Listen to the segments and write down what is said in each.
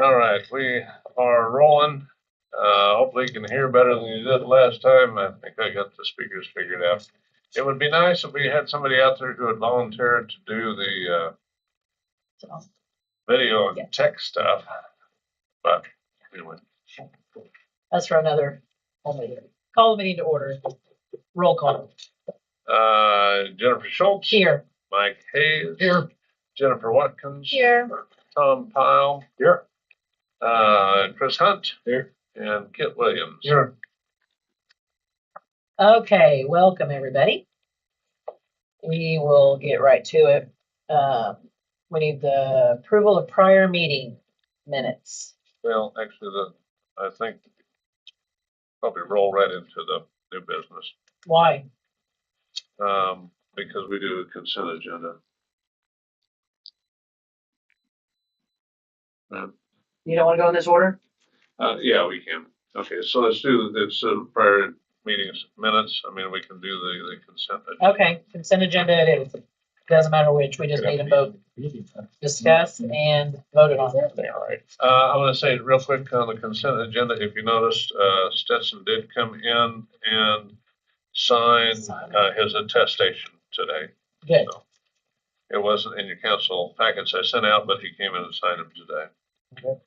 All right, we are rolling. Hopefully you can hear better than you did last time. I think I got the speakers figured out. It would be nice if we had somebody out there who would volunteer to do the video and text stuff. But anyway, That's for another meeting. Call the meeting to order. Roll call. Jennifer Schultz. Here. Mike Hayes. Here. Jennifer Watkins. Here. Tom Pyle. Here. Chris Hunt. Here. And Kit Williams. Here. Okay, welcome everybody. We will get right to it. We need the approval of prior meeting minutes. Well, actually, I think probably roll right into the new business. Why? Because we do a consent agenda. You don't want to go in this order? Yeah, we can. Okay, so let's do this prior meetings minutes. I mean, we can do the consent agenda. Okay, consent agenda it is. Doesn't matter which, we just need to vote, discuss and vote it on. All right. I want to say real quick on the consent agenda, if you noticed, Stetson did come in and sign his attestation today. Good. So it wasn't in your council packets I sent out, but he came in and signed them today. Okay.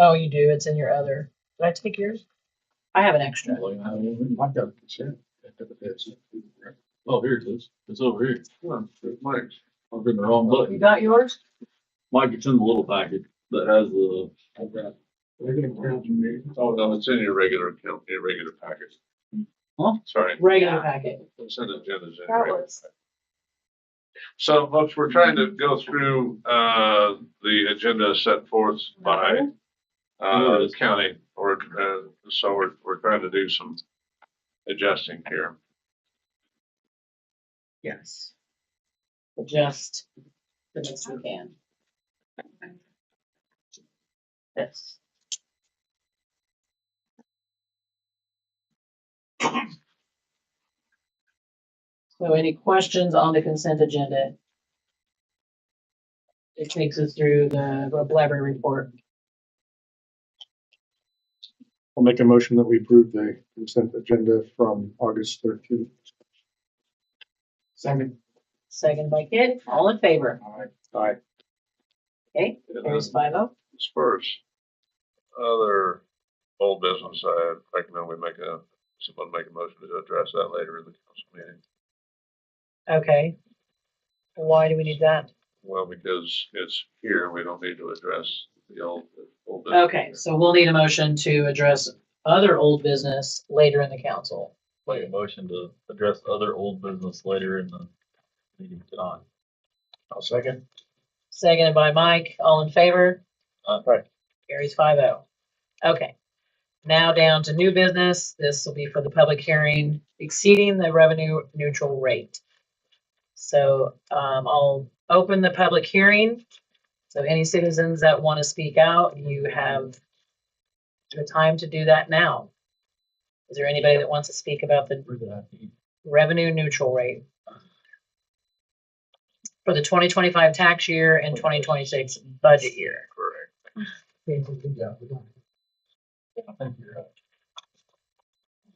Oh, you do? It's in your other. Did I take yours? I have an extra. I've got consent. Oh, here it is. It's over here. Mike. I've been the wrong You button. got yours? Mike, it's in the little packet that has the. Oh, no, it's in your regular package. Huh? Sorry. Regular packet. Consent agenda's in That regular was- packet. So folks, we're trying to go through, the agenda set forth by, the county, or, so we're trying to do some adjusting here. Yes. Adjust the best we can. This. So any questions on the consent agenda? It takes us through the library report. I'll make a motion that we approve the consent agenda from August 13th. Second. Second by Kit, all in favor? Aye. Okay, carries 5-0. As far as other old business, I recommend someone make a motion to address that later in the council meeting. Okay. Why do we need that? Well, because it's here, we don't need to address the old business. Okay, so we'll need a motion to address other old business later in the council. Make a motion to address other old business later in the meeting tonight. I'll second. Seconded by Mike, all in favor? Right. Carries 5-0. Okay. Now down to new business. This will be for the public hearing exceeding the revenue neutral rate. So I'll open the public hearing. So any citizens that want to speak out, you have the time to do that now. Is there anybody that wants to speak about the revenue neutral rate for the 2025 tax year and 2026 budget year? Correct. I think you're right.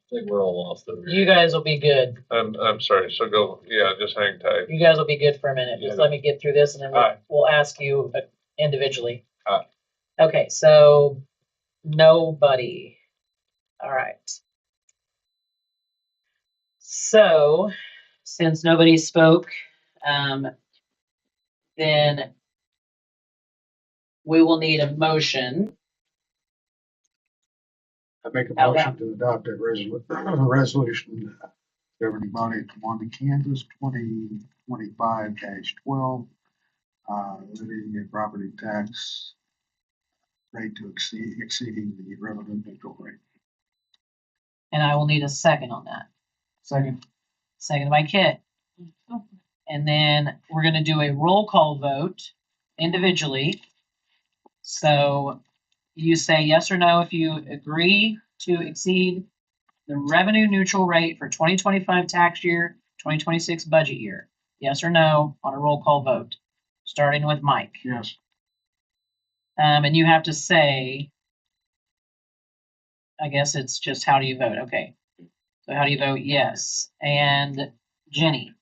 I think we're all lost over You here. guys will be good. I'm sorry, so just hang tight. You guys will be good for a minute. Just let me get through this and then Alright. we'll ask you individually. Alright. Okay, so nobody. All right. So since nobody spoke, then we will need a motion. I make a Out motion to adopt a resolution governing body of Tawanda, Kansas, 2025-12, levying a property tax rate to exceeding the revenue neutral rate. And I will need a second on that. Second. Second by Kit. And then we're gonna do a roll call vote individually. So you say yes or no if you agree to exceed the revenue neutral rate for 2025 tax year, 2026 budget year. Yes or no on a roll call vote, starting with Mike. Yes. And you have to say, I guess it's just how do you vote? Okay. So how do you vote? Yes. And Jenny?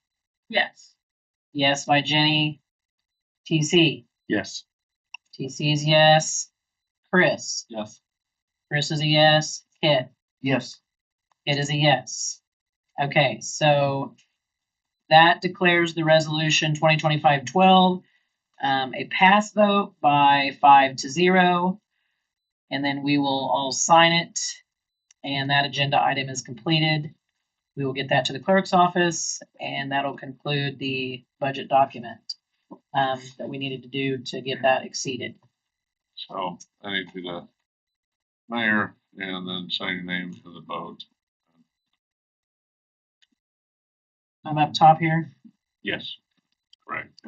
Yes. Yes by Jenny. TC? Yes. TC is yes. Chris? Yes. Chris is a yes. Kit? Yes. It is a yes. Okay, so that declares the resolution 2025-12 a pass vote by 5-0. And then we will all sign it. And that agenda item is completed. We will get that to the clerk's office, and that'll conclude the budget document that we needed to do to get that exceeded. So I need to the mayor and then sign your name for the vote. I'm up top here. Yes, correct.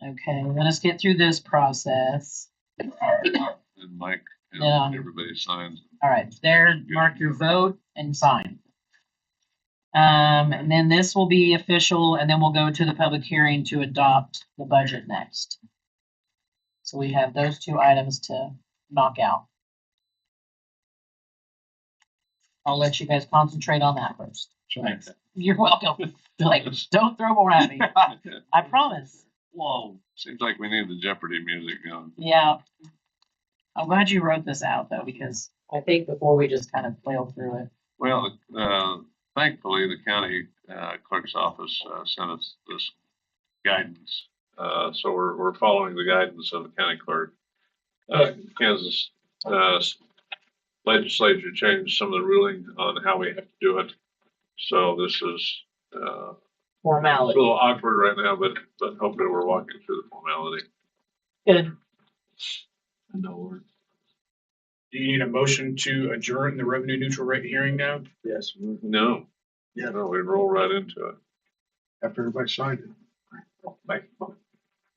Okay, let us get through this process. And Mike and Yeah. everybody signs. All right, there, mark your vote and sign. And then this will be official, and then we'll go to the public hearing to adopt the budget next. So we have those two items to knock out. I'll let you guys concentrate on that first. Thanks. You're welcome. Like, don't throw more at me. I promise. Whoa. Seems like we need the Jeopardy music going. Yeah. I'm glad you wrote this out though, because I think before we just kind of flail through it. Well, thankfully, the county clerk's office sent us this guidance. So we're following the guidance of the county clerk. Kansas legislature changed some of the ruling on how we have to do it. So this is a Formality. little awkward right now, but hopefully we're walking through the formality. Good. No word. Do you need a motion to adjourn the revenue neutral rate hearing now? Yes. No, Yeah, no, we roll right into it. after everybody signed it. I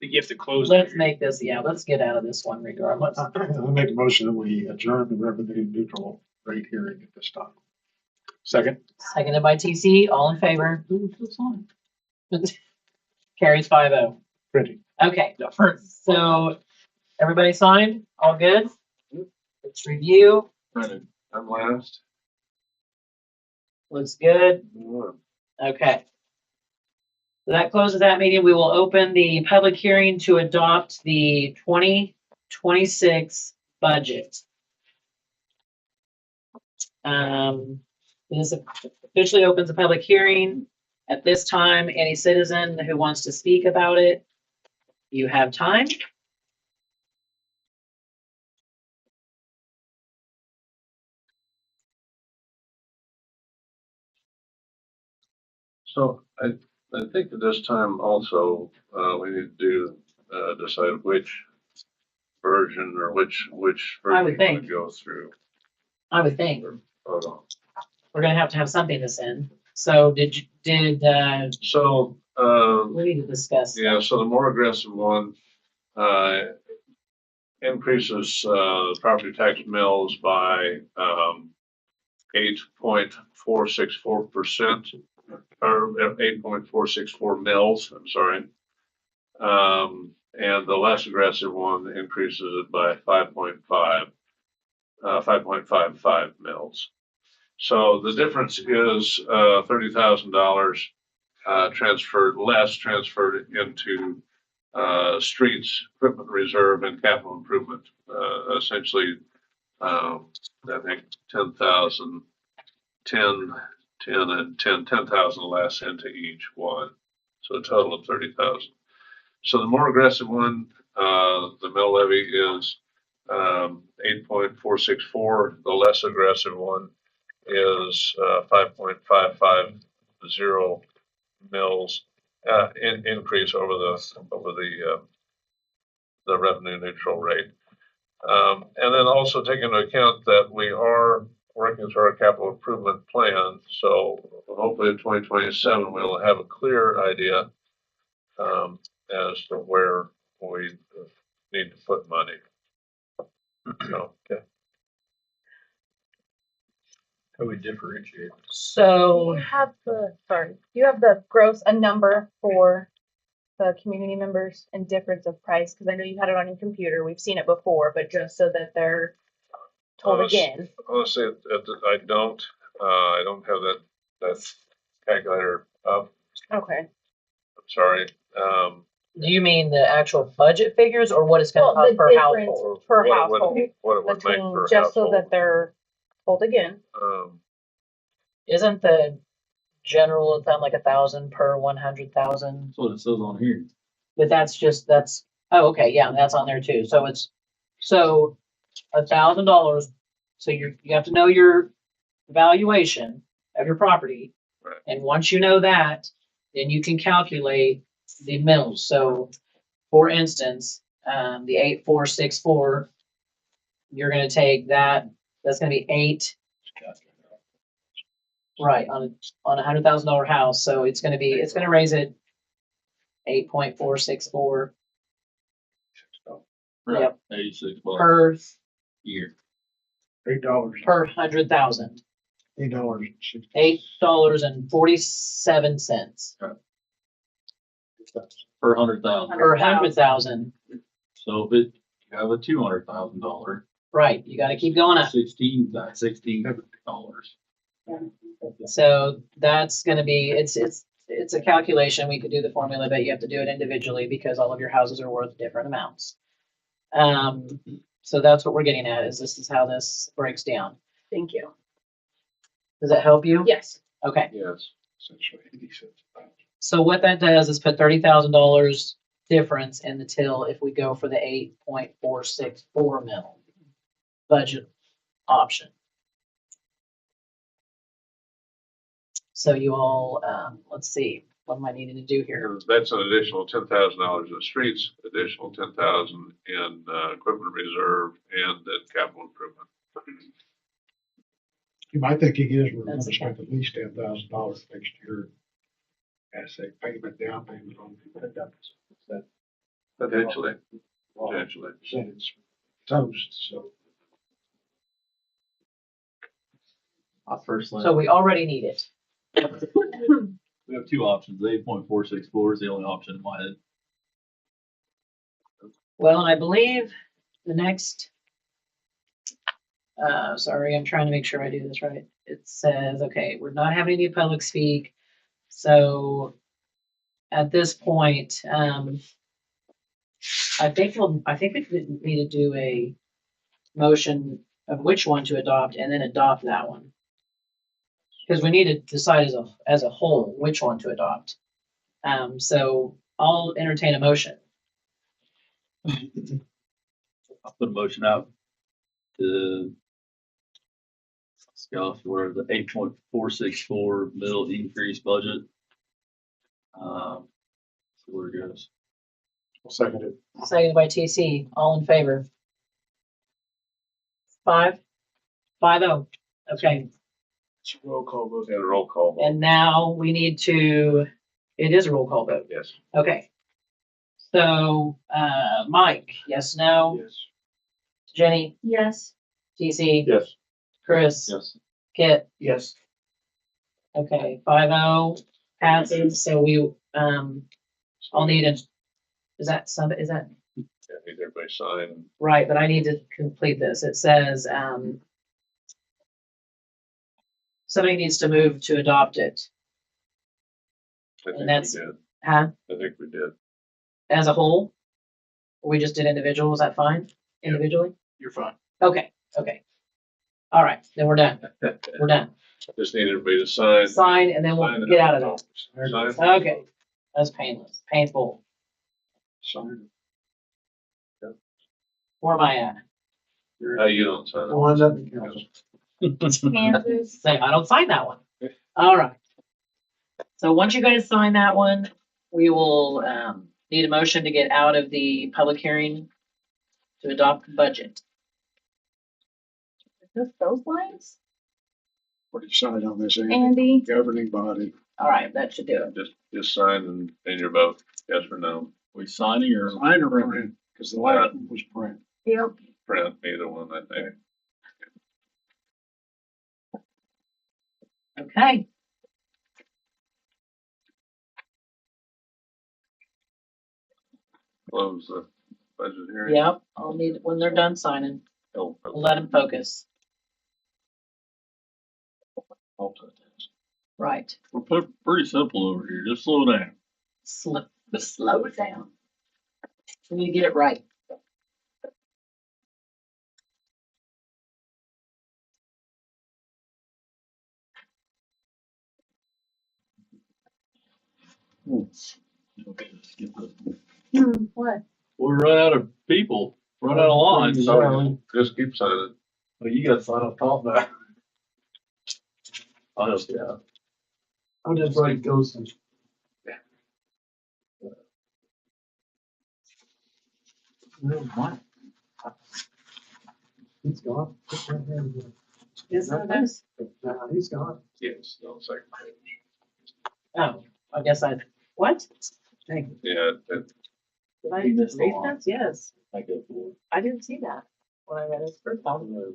think you have to close. Let's make this, yeah, let's get out of this one regardless. I'll make a motion that we adjourn the revenue neutral rate hearing at this time. Second. Seconded by TC, all in favor? Carries 5-0. Pretty. Okay, so everybody signed? All good? Let's review. I'm last. Looks good. Okay. So that closes that meeting. We will open the public hearing to adopt the 2026 budget. This officially opens a public hearing. At this time, any citizen who wants to speak about it, you have time. So I think at this time also, we need to decide which version or which I would version we want think. to go through. I would think Hold on. we're gonna have to have something to send. So So, we need to discuss. yeah, so the more aggressive one, increases, property tax mills by, 8.464%, or 8.464 mills, I'm sorry. And the less aggressive one increases it by 5.55 mils. So the difference is, $30,000, transferred into, streets, equipment reserve and capital improvement. Essentially, I think 10,000, 10, and 10,000 less into each one. So a total of 30,000. So the more aggressive one, the mill levy is 8.464. The less aggressive one is 5.550 mils increase over the revenue neutral rate. And then also take into account that we are working through our capital improvement plan. So hopefully in 2027, we'll have a clear idea as to where we need to put money. So, okay. How we differentiate. So You have the gross, a number for the community members and difference of price? Because I know you had it on your computer. We've seen it before, but just so that they're told again. Honestly, I don't have that calculator up. Okay. I'm sorry. Do you mean the actual budget figures or what it's gonna Well, cost the per difference household? per What it would- household What it would make between, per just so household. that they're told again. Isn't the general fund like 1,000 per 100,000? That's what it says on here. But that's, oh, okay, yeah, that's on there too. So it's, so $1,000. So you have to know your valuation of your property. Right. And once you know that, then you can calculate the mills. So for instance, the 8,464, you're gonna take that, that's gonna be 8, right, on a $100,000 house. So it's gonna raise it 8.464 Right. Yep. $86 per a year. $8. per 100,000. $8. $8.47 Per 100,000. per 100,000. So if you have a $200,000, Right, you got to keep going up. $16. So that's going to be it's a calculation. We could do the formula, but you have to do it individually because all of your houses are worth different amounts. So that's what we're getting at. This is how this breaks down. Thank you. Does that help you? Yes. Okay. Yes. Essentially 80 cents. So what that does is put $30,000 difference in the till if we go for the 8.464 mil budget option. So you all, let's see, what am I needing to do here? That's an additional $10,000 in streets, additional 10,000 in equipment reserve and in capital improvement. My thinking is we're That's gonna spend at least $10,000 next year as a payment, down payment on that. Potentially. Well, Potentially. said it's toast, so. I personally, So we already need it. we have two options. 8.464 is the only option in my head. Well, and I believe the next, sorry, I'm trying to make sure I do this right. It says, okay, we're not having any public speak. So at this point, I think we need to do a motion of which one to adopt and then adopt that one. Because we need to decide as a whole which one to adopt. So I'll entertain a motion. I'll put a motion out to discuss where the 8.464 mil increase budget. See where it goes. I'll second it. Seconded by TC. All in favor? 5-0. Okay. It's a roll call vote. And a roll call. vote. And now we need to, it is a roll call vote. Yes. Okay. So, Mike, yes, no? Yes. Jenny, Yes. TC, Yes. Chris, Yes. Kit. Yes. Okay, 5-0 passes. So we, I'll need a, is that Yeah, need everybody sign. right, but I need to complete this. It says, somebody needs to move to adopt it. I think we that's- did. Huh? I think we did. As a whole? We just did individual, is that fine? Individually? You're fine. Okay, okay. All right, then we're done. We're done. Just need everybody to sign. Sign and then we'll Sign it. get out of that. Sign. Okay, that's painless, painful. Sign Where am I at? You don't sign. it. Lines up in council. Kansas. Same, I don't sign that one. All right. So once you guys sign that one, we will, need a motion to get out of the public hearing to adopt the budget. Is this those lines? What do you sign on this, Andy? governing body? All right, that should do it. Just sign and your vote, yes or no. We signing or? Sign or print, because the last one was print. Yep. Print, either one, I think. Okay. close the budget hearing. Yep, I'll need, when they're done signing, Oh, we'll let them focus. Right. we're pretty simple over here. Just slow down. Slow it down. We need to get it right. Okay, skip this. What? We run out of people, run out of lines. So just keep signing. Well, you got to sign up top now. I'll help you out. I'm just like ghosting. He's gone. Is that this? He's gone. Yes, no, second page. Oh, I guess what? Thank you. Yeah, Did I You missed a read lot. that? Yes. I go for it. I didn't see that when I read it first time.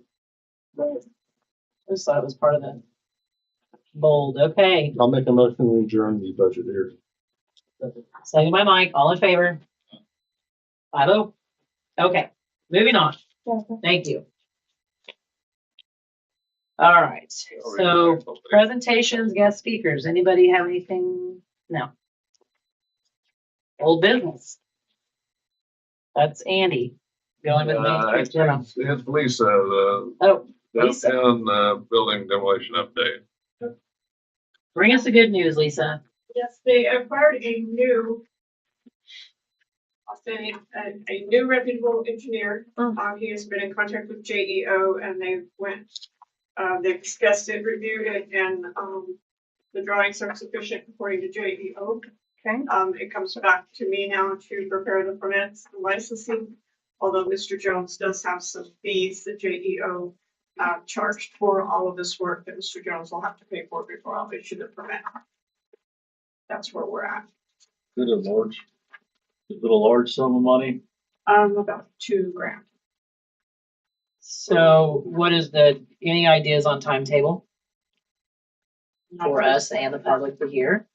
But I just thought it was part of the bold. Okay. I'll make a motion to adjourn the budget here. Second by Mike, all in favor? 5-0. Okay, moving on. Thank you. All right, so presentations, guest speakers, anybody have anything? No. Old business. That's Andy going with Main Street actually, Demo. it's Lisa, the Oh, Lisa, downtown, building demolition update. bring us the good news, Lisa. Yes, they acquired a new, I'll say, a new reputable engineer. He has been in contact with JEO and they've discussed it, reviewed it, and, the drawings are sufficient according to JEO. Okay. It comes back to me now to prepare the permits, the licensing, although Mr. Jones does have some fees that JEO charged for all of this work that Mr. Jones will have to pay for before I'll issue the permit. That's where we're at. Is it a large sum of money? About $2,000. So what is any ideas on timetable for us and the public to hear?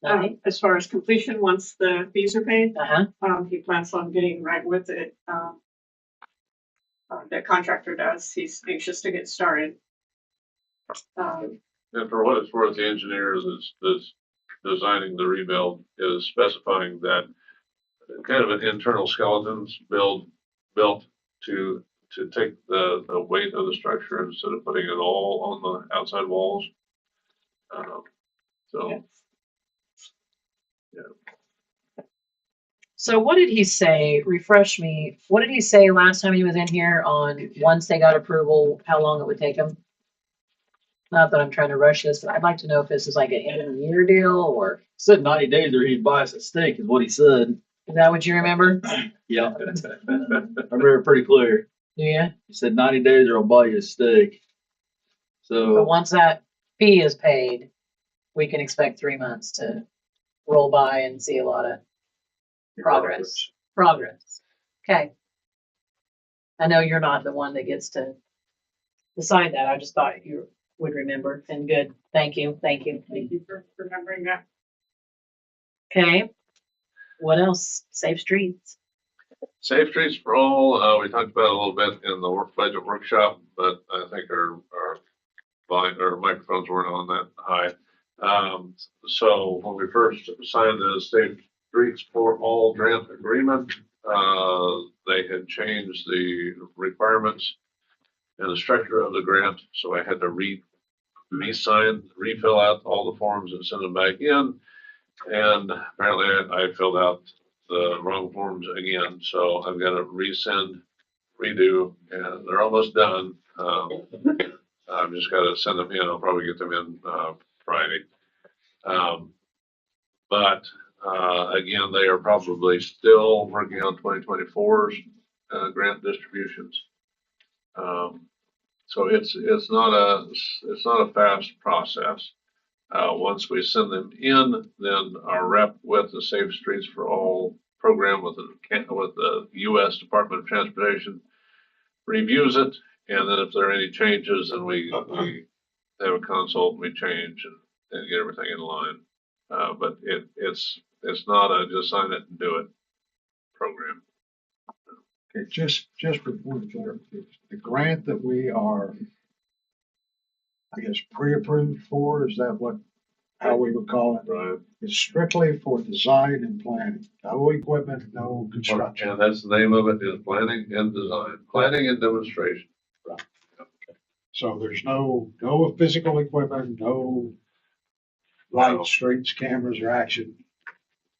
Nothing? As far as completion, once the fees are paid, Uh-huh. he plans on getting right with it. The contractor does. He's anxious to get started. And for what it's worth, the engineer that's designing the rebuild is specifying that kind of an internal skeletons built to take the weight of the structure instead of putting it all on the outside walls. So, So what did he say? Refresh me. What did he say last time he was in here on once they got approval, how long it would take them? Not that I'm trying to rush this, but I'd like to know if this is like an end of the year deal or Said 90 days or he'd buy us a steak is what he said. is that what you remember? Yeah. I remember it pretty clear. Do you? He said 90 days or I'll buy you a steak. But So once that fee is paid, we can expect 3 months to roll by and see a lot of progress. Okay. I know you're not the one that gets to decide that. I just thought you would remember and good. Thank you. Thank you for remembering that. Okay. What else? Safe streets. Safe Streets for All, we talked about it a little bit in the budget workshop, but I think our volume, our microphones weren't on that high. So when we first signed the Safe Streets for All grant agreement, they had changed the requirements and the structure of the grant, so I had to re-sign, refill out all the forms and send them back in. And apparently I filled out the wrong forms again, so I've got to resend, redo, and they're almost done. I've just got to send them in. I'll probably get them in Friday. But again, they are probably still working on 2024's grant distributions. So it's not a fast process. Once we send them in, then our rep with the Safe Streets for All program with the U.S. Department of Transportation reviews it, and then if there are any changes, then we have a consult, we change and get everything in line. But it's not a just sign it and do it It's just for point of clarification, the grant that we are, I guess, pre-approved for, is that how we would call it? Right. It's strictly for design and planning, no equipment, no construction. And that's the name of it, is planning and design, planning and demonstration. So there's no physical equipment, no No. lights, streets, cameras, or action.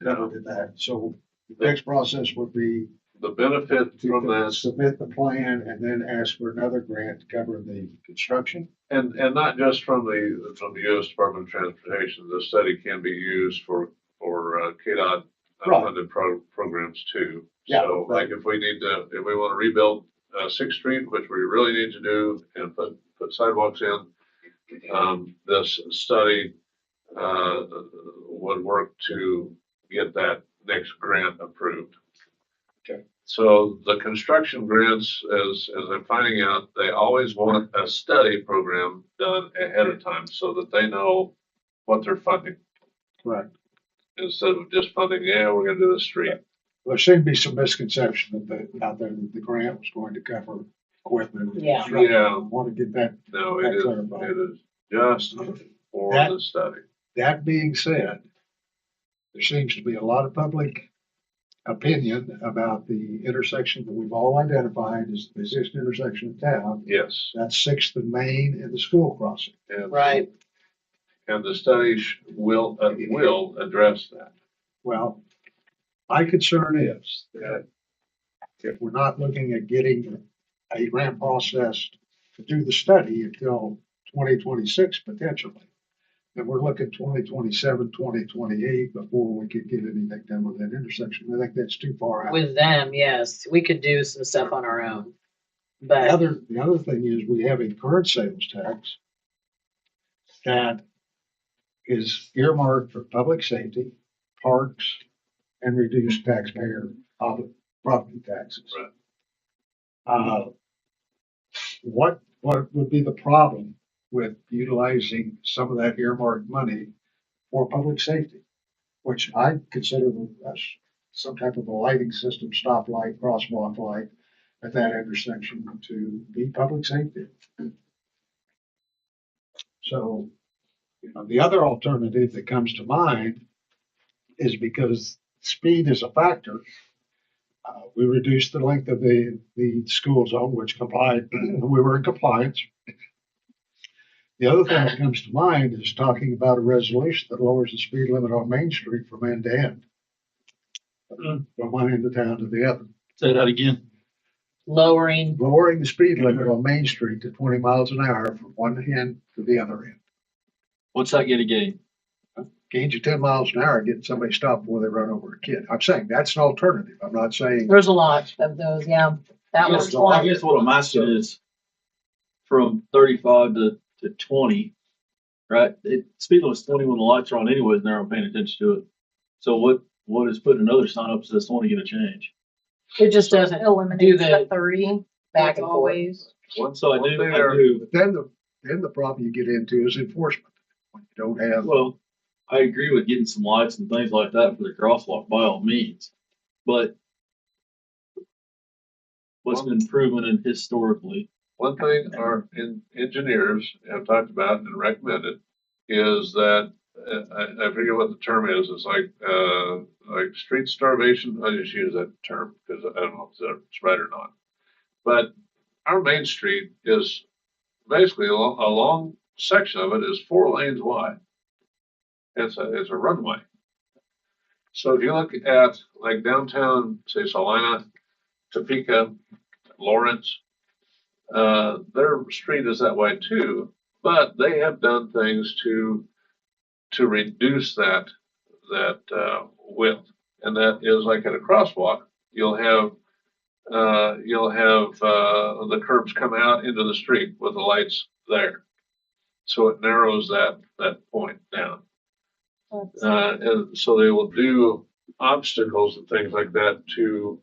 No. Did that. So the next process would be The benefit from to that, submit the plan and then ask for another grant to cover the construction. and not just from the U.S. Department of Transportation, the study can be used for KDOT Right. funded programs too. Yeah, So like if we want to rebuild Sixth Street, which we really need to do, and put sidewalks in, this study would work to get that next grant approved. Okay. So the construction grants, as I'm finding out, they always want a study program done ahead of time so that they know what they're funding, Right. instead of just funding, yeah, we're gonna do the street. There seemed to be some misconception out there that the grant was going to cover equipment. and Yeah. construction. Yeah. I want to get that. No, That's it clarified. is just for That- the study. That being said, there seems to be a lot of public opinion about the intersection that we've all identified as the busiest intersection in town. Yes. That's Sixth and Main and the school crossing. And- Right. And the study will address that. Well, my concern is that if we're not looking at getting a grant process to do the study until 2026 potentially, then we're looking 2027, 2028 before we could get anything done with that intersection. I think that's too far out. With them, yes, we could do some stuff on our own. The But other thing is we have a current sales tax that is earmarked for public safety, parks, and reduced taxpayer property taxes. Right. What would be the problem with utilizing some of that earmarked money for public safety? Which I consider as some type of a lighting system, stoplight, crosswalk light at that intersection to be public safety. So, the other alternative that comes to mind is because speed is a factor. We reduced the length of the school zone, which complied, we were in compliance. The other thing that comes to mind is talking about a resolution that lowers the speed limit on Main Street from end to end. From one end of town to the other. Say that again. lowering, Lowering the speed limit on Main Street to 20 miles an hour from one end to the other end. What's that gonna gain? Gains you 10 miles an hour, getting somebody stopped before they run over a kid. I'm saying that's an alternative. I'm not saying, there's a lot of those, yeah. That was I one. guess what I'm asking is from 35 to 20, right? Speed limit's 20 when the lights are on anyways, and they're not paying attention to it. So what is putting another sign up says 20 gonna change? It just doesn't Eliminate do the the 3. back That's and forth. always. So I One do, thing I there- do. but then the problem you get into is enforcement. When you don't have, Well, I agree with getting some lights and things like that for the crosswalk by all means, but what's been proven and historically, One thing our engineers have talked about and recommended is that, I forget what the term is, it's like street starvation, I just use that term because I don't know if that's right or not. But our main street is basically a long section of it is 4 lanes wide. It's a runway. So if you look at like downtown, say Salina, Topeka, Lawrence, their street is that way too, but they have done things to reduce that width. And that is like at a crosswalk, you'll have the curbs come out into the street with the lights there. So it narrows that point down. And so they will do obstacles and things like that to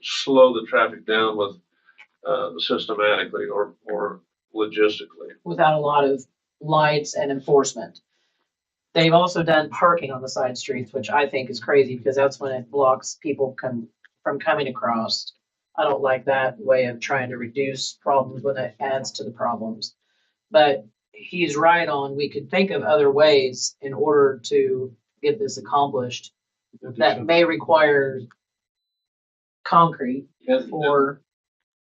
slow the traffic down with systematically or logistically. without a lot of lights and enforcement. They've also done parking on the side streets, which I think is crazy because that's when it blocks people from coming across. I don't like that way of trying to reduce problems when it adds to the problems. But he's right on, we could think of other ways in order to get this accomplished that may require concrete And- or,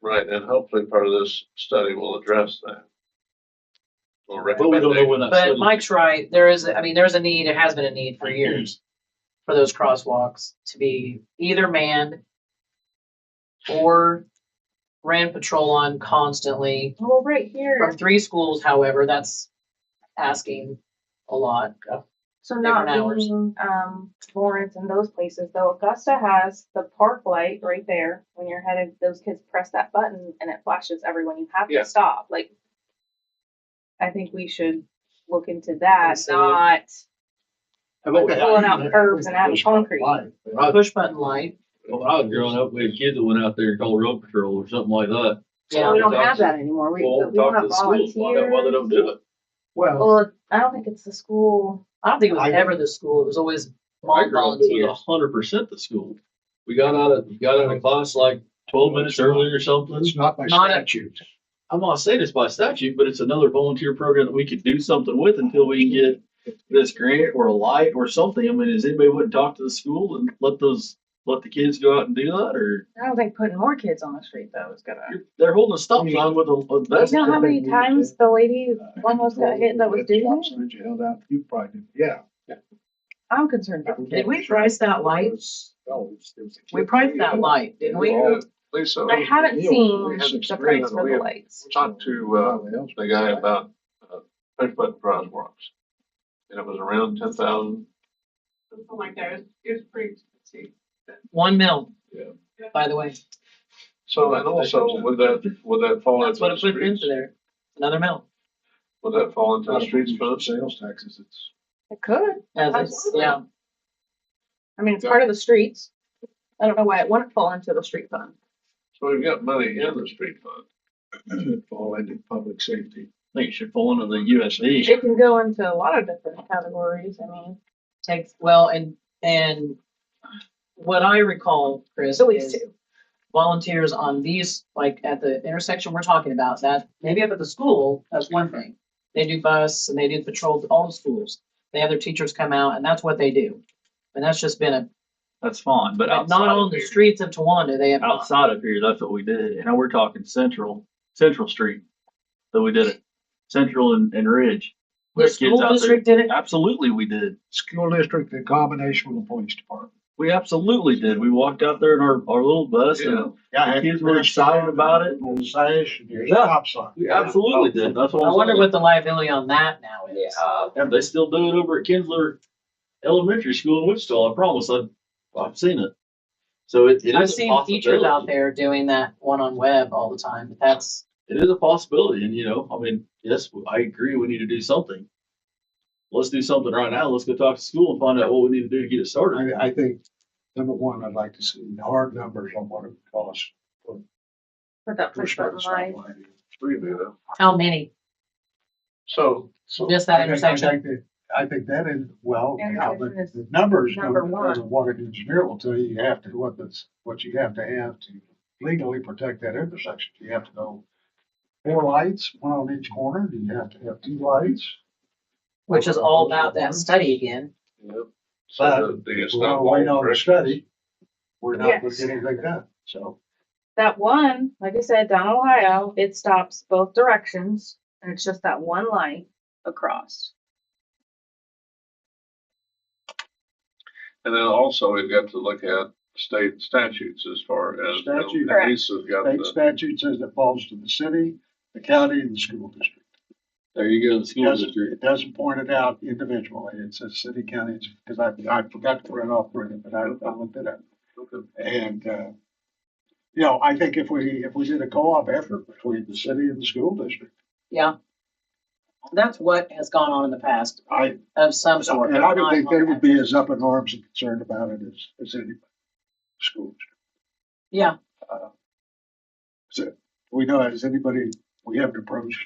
Right, and hopefully part of this study will address that. Or But we don't know when that but study. Mike's right, there's a need, it has been a need for years for those crosswalks to be either manned or ran patrol on constantly. Well, right here, From 3 schools, however, that's asking a lot. so not different hours. being, Lawrence and those places, though, Augusta has the park light right there. When you're headed, those kids press that button and it flashes everyone. You have Yeah. to stop. Like, I think we should look into that, see. not Okay. pulling out curbs and adding concrete. Push button light. When I was growing up, we had kids that went out there and called road patrol or something like that. Yeah. We don't have that anymore. We Well, we don't talk to have the schools, find out why they don't do it. Well, Well, I don't think it's the school. I don't think it was I- ever the school, it was always I mom grew up, it was volunteers. 100% the school. We got out of class like 12 minutes early or something. it's not by Not a- statute. I'm not saying it's by statute, but it's another volunteer program that we could do something with until we can get this grant or a light or something. I mean, does anybody wouldn't talk to the school and let the kids go out and do that, or I don't think putting more kids on the street though is gonna. they're holding a stop sign with a You vest. know how many times the lady almost got hit that was doing it? You held out, you probably did, yeah. I'm concerned about Did we price that light? We priced that light, didn't we? Lisa. I haven't seen we had the experience, price for we the had lights. talked to, the guy about, push button crosswalks. And it was around 10,000. Something like that. It was pretty expensive. $1 million. Yeah. By the way, So, and also, would that fall that's into what the it puts streets? into there, another $1 million. Would that fall into the streets funds? Sales taxes, it's. It could. As it's, yeah, I mean, it's part of the streets. I don't know why it wouldn't fall into the street fund. So we've got money in the street fund. Fall into public safety. I think it should fall into the USD. It can go into a lot of different categories. I mean, takes, well, and what I recall, Chris, at least is two. volunteers on these, like at the intersection we're talking about, that maybe up at the school, that's one thing. They do bus and they do patrol to all the schools. They have their teachers come out and that's what they do. And that's just been That's fine, but not outside on of the here, streets of Towanda, they have not. outside of here, that's what we did. And now we're talking Central Street. So we did it. Central and Ridge. We The had kids school out there. district did it? Absolutely, we did. School district in combination with the police department. We absolutely did. We walked out there in our little bus and Yeah. the kids were excited about it. On the sash and your Yeah. stop sign. We absolutely did. That's what I I'm wonder saying. what the liability on that now is. And they still do it over at Kinsler Elementary School in Wichita. I promise. I've seen it. So it is I've a seen teachers possibility. out there doing that one on web all the time, but that's, It is a possibility. And, I mean, yes, I agree. We need to do something. Let's do something right now. Let's go talk to school and find out what we need to do to get it started. I think, number one, I'd like to see hard numbers on what it costs. For that push button light. Really, though. how many? So, Just that intersection. I think that is, well, yeah, but Intersection is the numbers, number one. the water engineer will tell you have to, what you have to legally protect that intersection. You have to go 4 lights, 1 on each corner. Do you have to have 2 lights? Which is all about that study again. so the We're gonna wait on the study. We're not Yes. looking anything done, so. That one, like I said, down in Ohio, it stops both directions and it's just that one light across. And then also we've got to look at state statutes as far as, Statute. Lisa's got State the, statute says it falls to the city, the county, and the school district. There you go. The It school doesn't, district. it doesn't point it out individually. It says city, county, because I forgot to run off through it, but I looked it up. And, I think if we did a co-op effort between the city and the school district, Yeah. That's what has gone on in the past of some sort. and I would think they would be as up in arms and concerned about it as anybody. School district. Yeah, So we know, has anybody, we haven't approached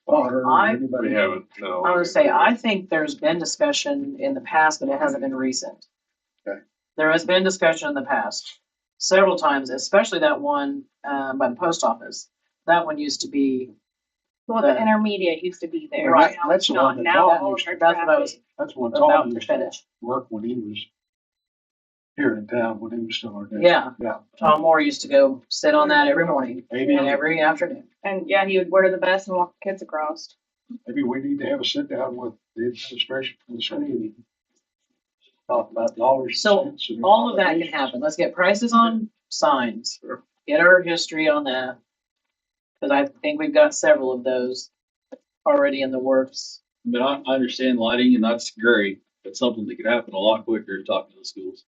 Potter or I- anybody? we haven't, no. I would say, I think there's been discussion in the past, but it hasn't been recent. Okay. There has been discussion in the past. several times, especially that one, by the post office. That one used to be, Well, the intermediate used to be there. Right. Now That's it's the one not. that Now Tom all used of our to- that's what I was traffic. That's when about Tom to used to finish. work when he was here in town, when he was still our dad. Yeah. Yeah. Tom Moore used to go sit on that every morning Maybe, and every afternoon. And yeah, he would wear the vest and walk the kids across. maybe we need to have a sit down with the administration for the city and talk about dollars. So, and cents and all of that can obligations. happen. Let's get prices on signs, get our history on that. Cause I think we've got several of those already in the works. I mean, I understand lighting and that's great, but something that could happen a lot quicker talking to the schools.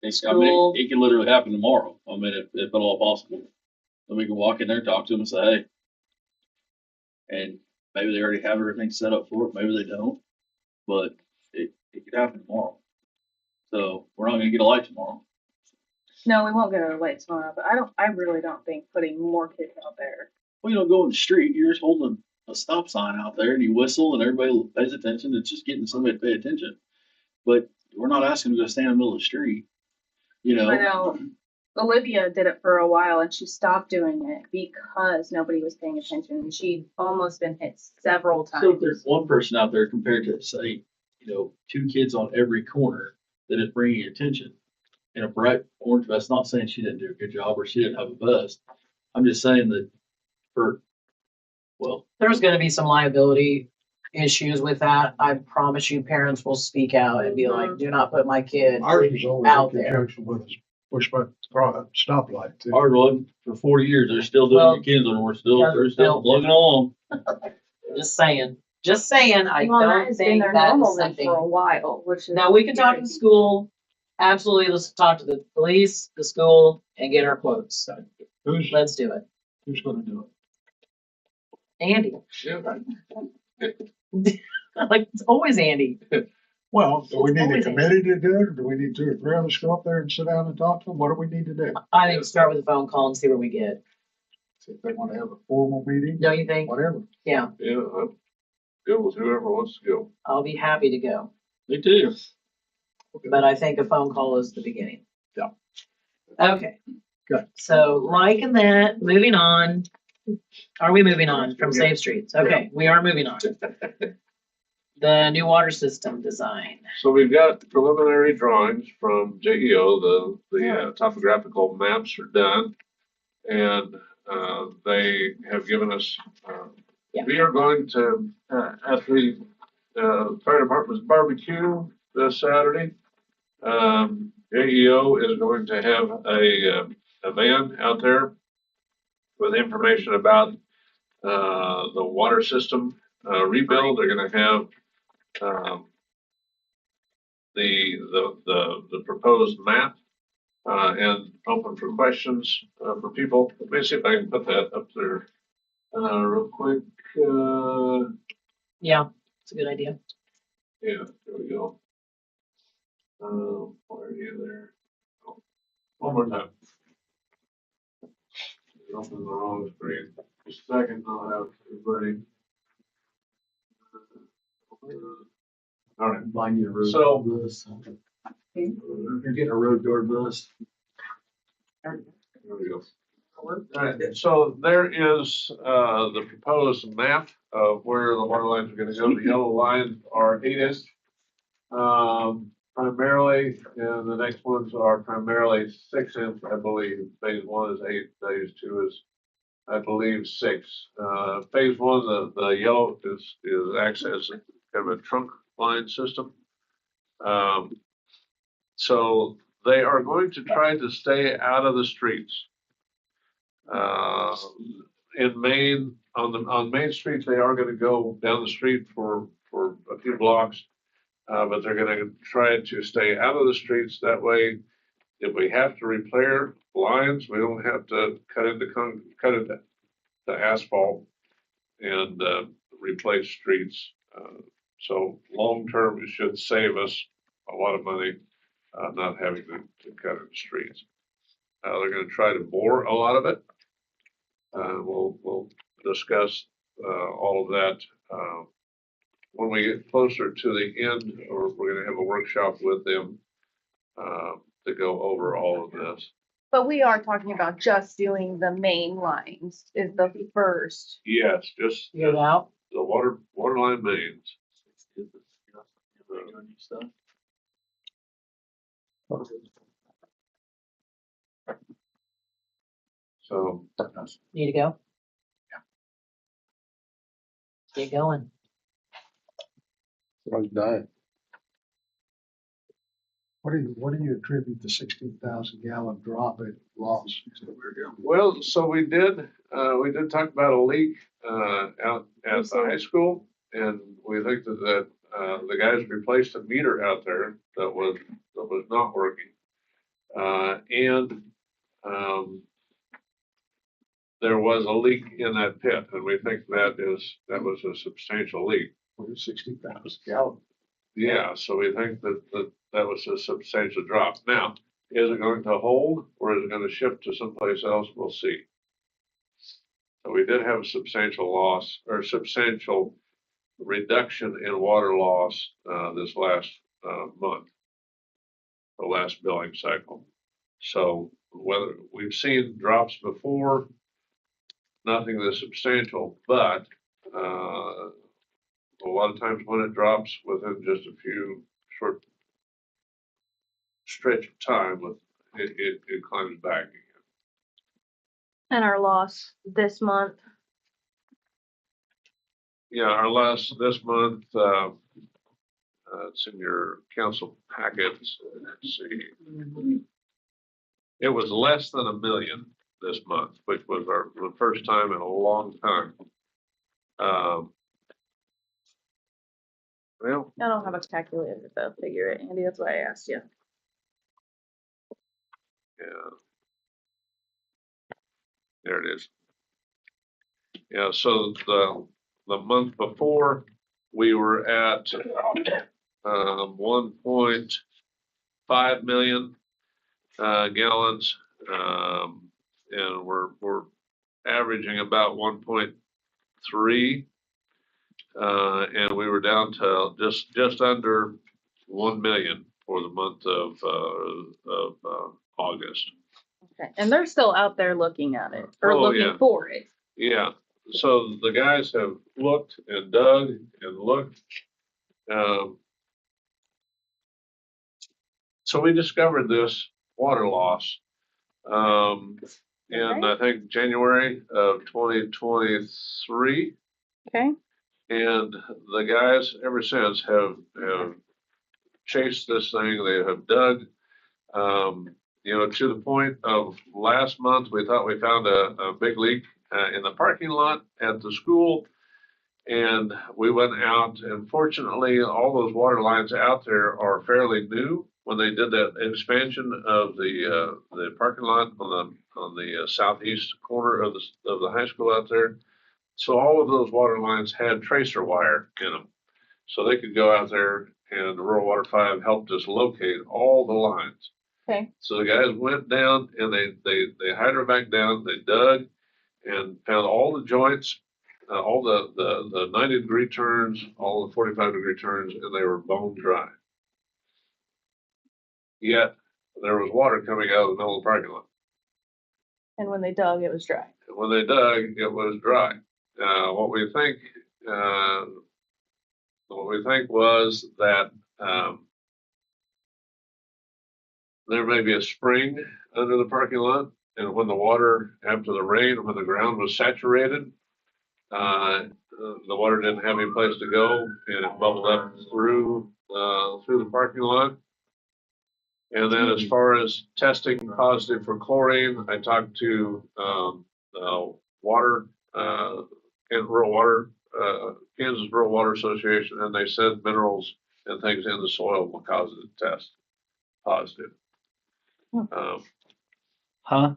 I mean, School. it can literally happen tomorrow. I mean, if at all possible. Then we can walk in there, talk to them and say, hey. And maybe they already have everything set up for it, maybe they don't, but it could happen tomorrow. So we're not gonna get a light tomorrow. No, we won't get a light tomorrow, but I really don't think putting more kids out there. Well, you don't go in the street, you're just holding a stop sign out there and you whistle and everybody pays attention. It's just getting somebody to pay attention. But we're not asking them to go stand in the middle of the street, you know? I know Olivia did it for a while and she stopped doing it because nobody was paying attention. And she'd almost been hit several So if times. there's one person out there compared to say, two kids on every corner that is bringing attention. In a bright orange vest, not saying she didn't do a good job or she didn't have a vest. I'm just saying that There's gonna be some liability issues with that. I promise you, parents will speak out and be like, do not put my kid Ours was always out in there. conjunction with a push button stoplight too. ours wasn't for 40 years. They're still doing Well, it, kids, and they're yeah, still plugging along. Just saying, I Well, that don't has been think their that normal is then something. for a while, which is. Now, we can talk to the school. Absolutely, let's talk to the police, the school, and get our quotes. Who's, Let's do it. who's gonna do it? Andy. Yeah. Like, it's always Andy. Well, do we It's need a always committee to do it, or do we need 2 or 3 of us go up there and sit down and talk to them? What do we need to do? I think start with a phone call and see where we get. See if they wanna have a formal meeting, Don't you think? whatever. Yeah, Yeah, I'm good with whoever wants to go. I'll be happy to go. Me too. But I think a phone call is the beginning. Yeah. Okay, good. So liking that, moving on. Are we moving on from Safe Streets? Okay, we are moving on. The new water system design. So we've got preliminary drawings from JEO, the topographical maps are done. And, they have given us, Yeah. we are going to, at the, fire department's barbecue this Saturday. JEO is going to have a van out there with information about, the water system, rebuild. They're gonna have, the proposed map, and open for questions, for people. Let me see if I can put that up there, real quick. Yeah, it's a good idea. Yeah, there we go. Where are you there? Oh, one more time. Open the wrong screen. Just a second, I'll have everybody. All right. Buying you a road. So- bus. You're getting a road guard bus. There we go. Alright, so there is, the proposed map of where the water lines are gonna go. The yellow lines are 8 inch. Primarily, and the next ones are primarily 6 inch, I believe. Phase 1 is 8, phase 2 is, I believe, 6. Phase 1, the yellow is access, kind of a trunk line system. So they are going to try to stay out of the streets. In Maine, on Main Street, they are gonna go down the street for a few blocks. But they're gonna try to stay out of the streets. That way, if we have to repair lines, we don't have to cut into asphalt and, replace streets. So long-term, it should save us a lot of money, not having to cut into streets. They're gonna try to bore a lot of it. We'll discuss, all of that, when we get closer to the end, or we're gonna have a workshop with them, to go over all of this. But we are talking about just doing the main lines is the first. Yes, just Get it out. the water line mains. So, Need to go? Get going. What do you attribute the 16,000 gallon drop in loss? well, so we did talk about a leak, out at the high school. And we think that the guys replaced a meter out there that was not working. And there was a leak in that pit, and we think that was a substantial leak. 60,000 gallon. Yeah, so we think that was a substantial drop. Now, is it going to hold or is it going to shift to someplace else? We'll see. So we did have a substantial loss or substantial reduction in water loss this last month, the last billing cycle. So whether we've seen drops before, nothing this substantial, but a lot of times when it drops within just a few short stretch of time, it climbs back again. And our loss this month. Yeah, our last this month, it's in your council packets. Let's see. It was less than $1 million this month, which was the first time in a long time. Well, I don't have a calculator to figure it, Andy. That's why I asked you. yeah. There it is. Yeah, so the month before, we were at 1.5 million gallons, and we're averaging about 1.3, and we were down to just under 1 million for the month of August. Okay. And they're still out there looking at it or Oh, looking yeah. for it. Yeah, so the guys have looked and dug and looked. So we discovered this water loss in, I think, January of 2023. Okay. And the guys ever since have chased this thing. They have dug, to the point of last month, we thought we found a big leak in the parking lot at the school. And we went out, and fortunately, all those water lines out there are fairly new. When they did that expansion of the parking lot on the southeast corner of the high school out there, so all of those water lines had tracer wire in them, so they could go out there. And Rural Water 5 helped us locate all the lines. Okay. So the guys went down and they hydrovac down, they dug and found all the joints, all the 90-degree turns, all the 45-degree turns, and they were bone dry. Yet there was water coming out of the middle of the parking lot. And when they dug, it was dry. And when they dug, it was dry. What we think was that there may be a spring under the parking lot, and when the water, after the rain, when the ground was saturated, the water didn't have any place to go, and it bubbled up through the parking lot. And then, as far as testing positive for chlorine, I talked to water and rural water, Kansas Rural Water Association, and they said minerals and things in the soil will cause it to test positive. Huh?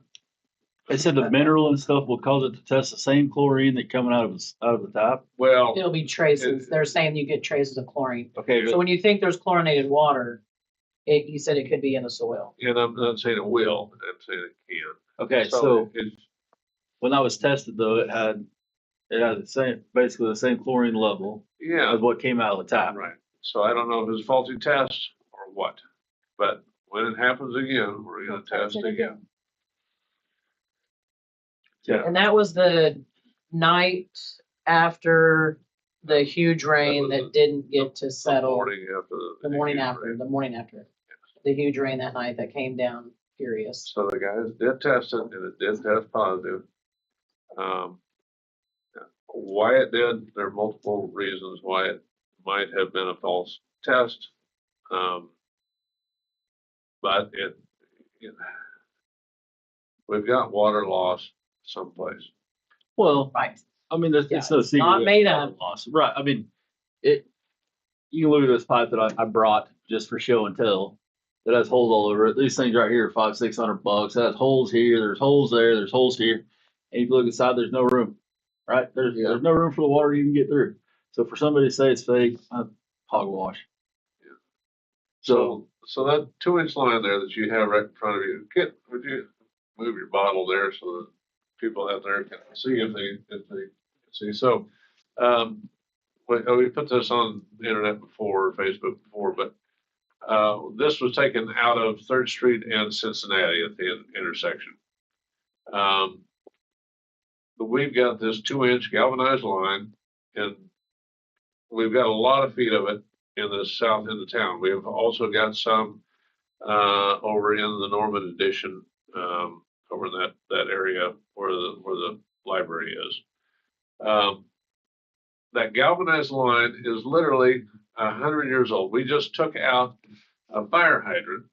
They said the mineral and stuff will cause it to test the same chlorine that coming out of the tap. Well, It'll be traces. They're saying you get traces of chlorine. Okay, So but when you think there's chlorinated water, you said it could be in the soil. and I'm not saying it will, I'm saying it can. okay, so it's, when that was tested though, it had basically the same chlorine level yeah, as what came out of the tap. right. So I don't know if it's a faulty test or what, but when it happens again, we're gonna test again. Yeah, And that was the night after the huge rain That was that didn't get to the settle. morning after The morning huge after, rain. the morning after. The huge rain that night that came down furious. So the guys did test it and it did test positive. Why it did, there are multiple reasons why it might have been a false test. But we've got water loss someplace. Well, Right. I mean, it's Yeah, no it's secret. not we have made water up. loss. Right. I mean, you can look at this pipe that I brought just for show and tell. That has holes all over it. These things right here are $500-600. It has holes here, there's holes there, there's holes here. And if you look inside, there's no room. Right? There's no room for the water to even get through. So for somebody to say it's fake, hogwash. Yeah. So So that 2-inch line there that you have right in front of you, would you move your bottle there so that people out there can see if they can see? So, we put this on the internet before, Facebook before, but this was taken out of 3rd Street and Cincinnati at the intersection. But we've got this 2-inch galvanized line, and we've got a lot of feet of it in the south end of town. We've also got some over in the Norman Addition, over in that area where the library is. That galvanized line is literally 100 years old. We just took out a fire hydrant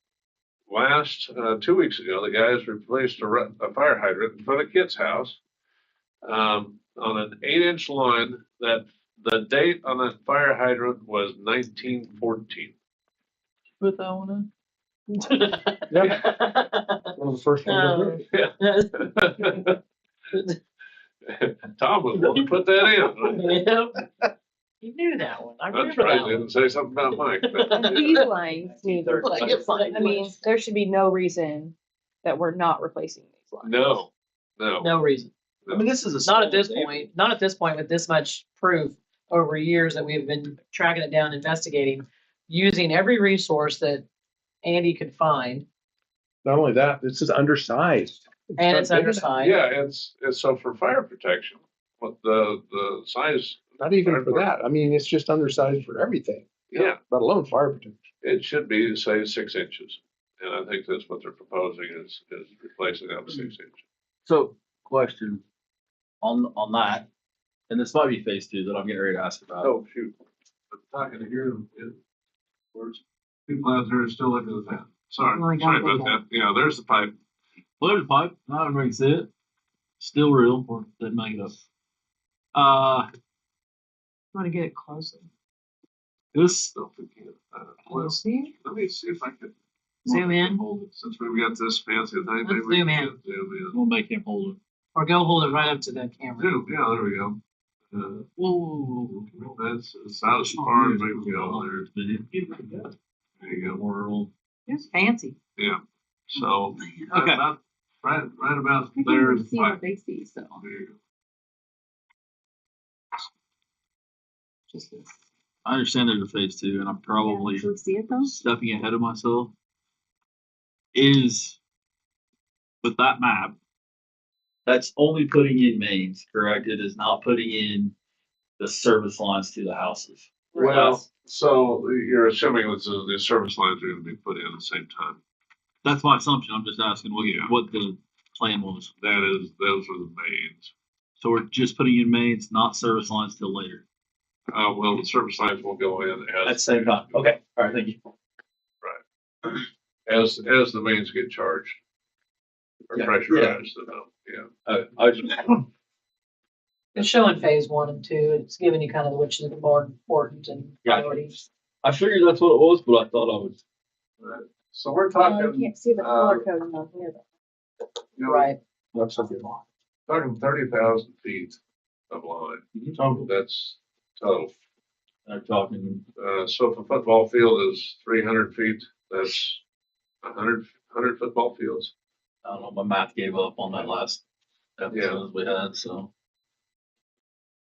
last 2 weeks ago. The guys replaced a fire hydrant in front of Kit's house on an 8-inch line. That the date on that fire hydrant was 1914. put that one in. One of the first ones I heard. Tom was willing to put that in. You knew that one. I That's remember right. that Didn't one. say something about Mike. but- And these lines need Like replacing. it's like- I mean, there should be no reason that we're not replacing these lines. No. No reason. I mean, this is a Not at small this example. point, not at this point with this much proof over years that we've been tracking it down, investigating, using every resource that Andy could find, Not only that, this is undersized. and it's not big undersized. Yeah, it's so for fire protection, what the size, Not even for that. I mean, it's just undersized for everything, yeah, let alone fire protection. it should be, say, 6 inches. And I think that's what they're proposing is replacing that with 6 inches. So, question on that, and this might be phase 2 that I'm getting ready to ask about. Oh, shoot. I'm talking to hear words. People out there are still looking at that. Sorry, Oh, I sorry gotta about look that. Yeah, there's the pipe. Well, there's the pipe. Not everybody can see it. Still real, or didn't make it up. Want to get it closer? This Don't forget. Well, See? let me see if I can. Zoom in. Hold it. Since we've got this fancy thing, Let's maybe we zoom can in. zoom will make him hold it. Or go hold it right up to the camera. Zoom, yeah, there we go. Whoa. That's about as far as we can go there. There you go. World. It's fancy. Yeah. So Okay. right about I there can't is the see pipe. what they see, so. There you go. Just this. I understand there's a phase 2, and I'm probably Can we see it though? stepping ahead of myself. Is with that map, that's only putting in mains, correct? It is not putting in the service lines to the houses. Well, so you're assuming that the service lines are going to be put in at the same time. That's my assumption. I'm just asking Yeah. what the plan was. Those are the mains. So we're just putting in mains, not service lines till later. Well, the service lines will go in At the same time. Okay. All right. Thank you. as the mains get charged or Yeah. pressurized. So, yeah. I just, It's showing phase 1 and 2. It's giving you kind of which is more important and Yeah. priorities. I figured that's what it was, but I thought I would. So we're You talking, can't see the color coding on here though. you know, Right. That's okay. talking 30,000 feet of line. Total. That's total. They're talking. So if a football field is 300 feet, that's 100 football fields. I don't know. My math gave up on that last episode we had, so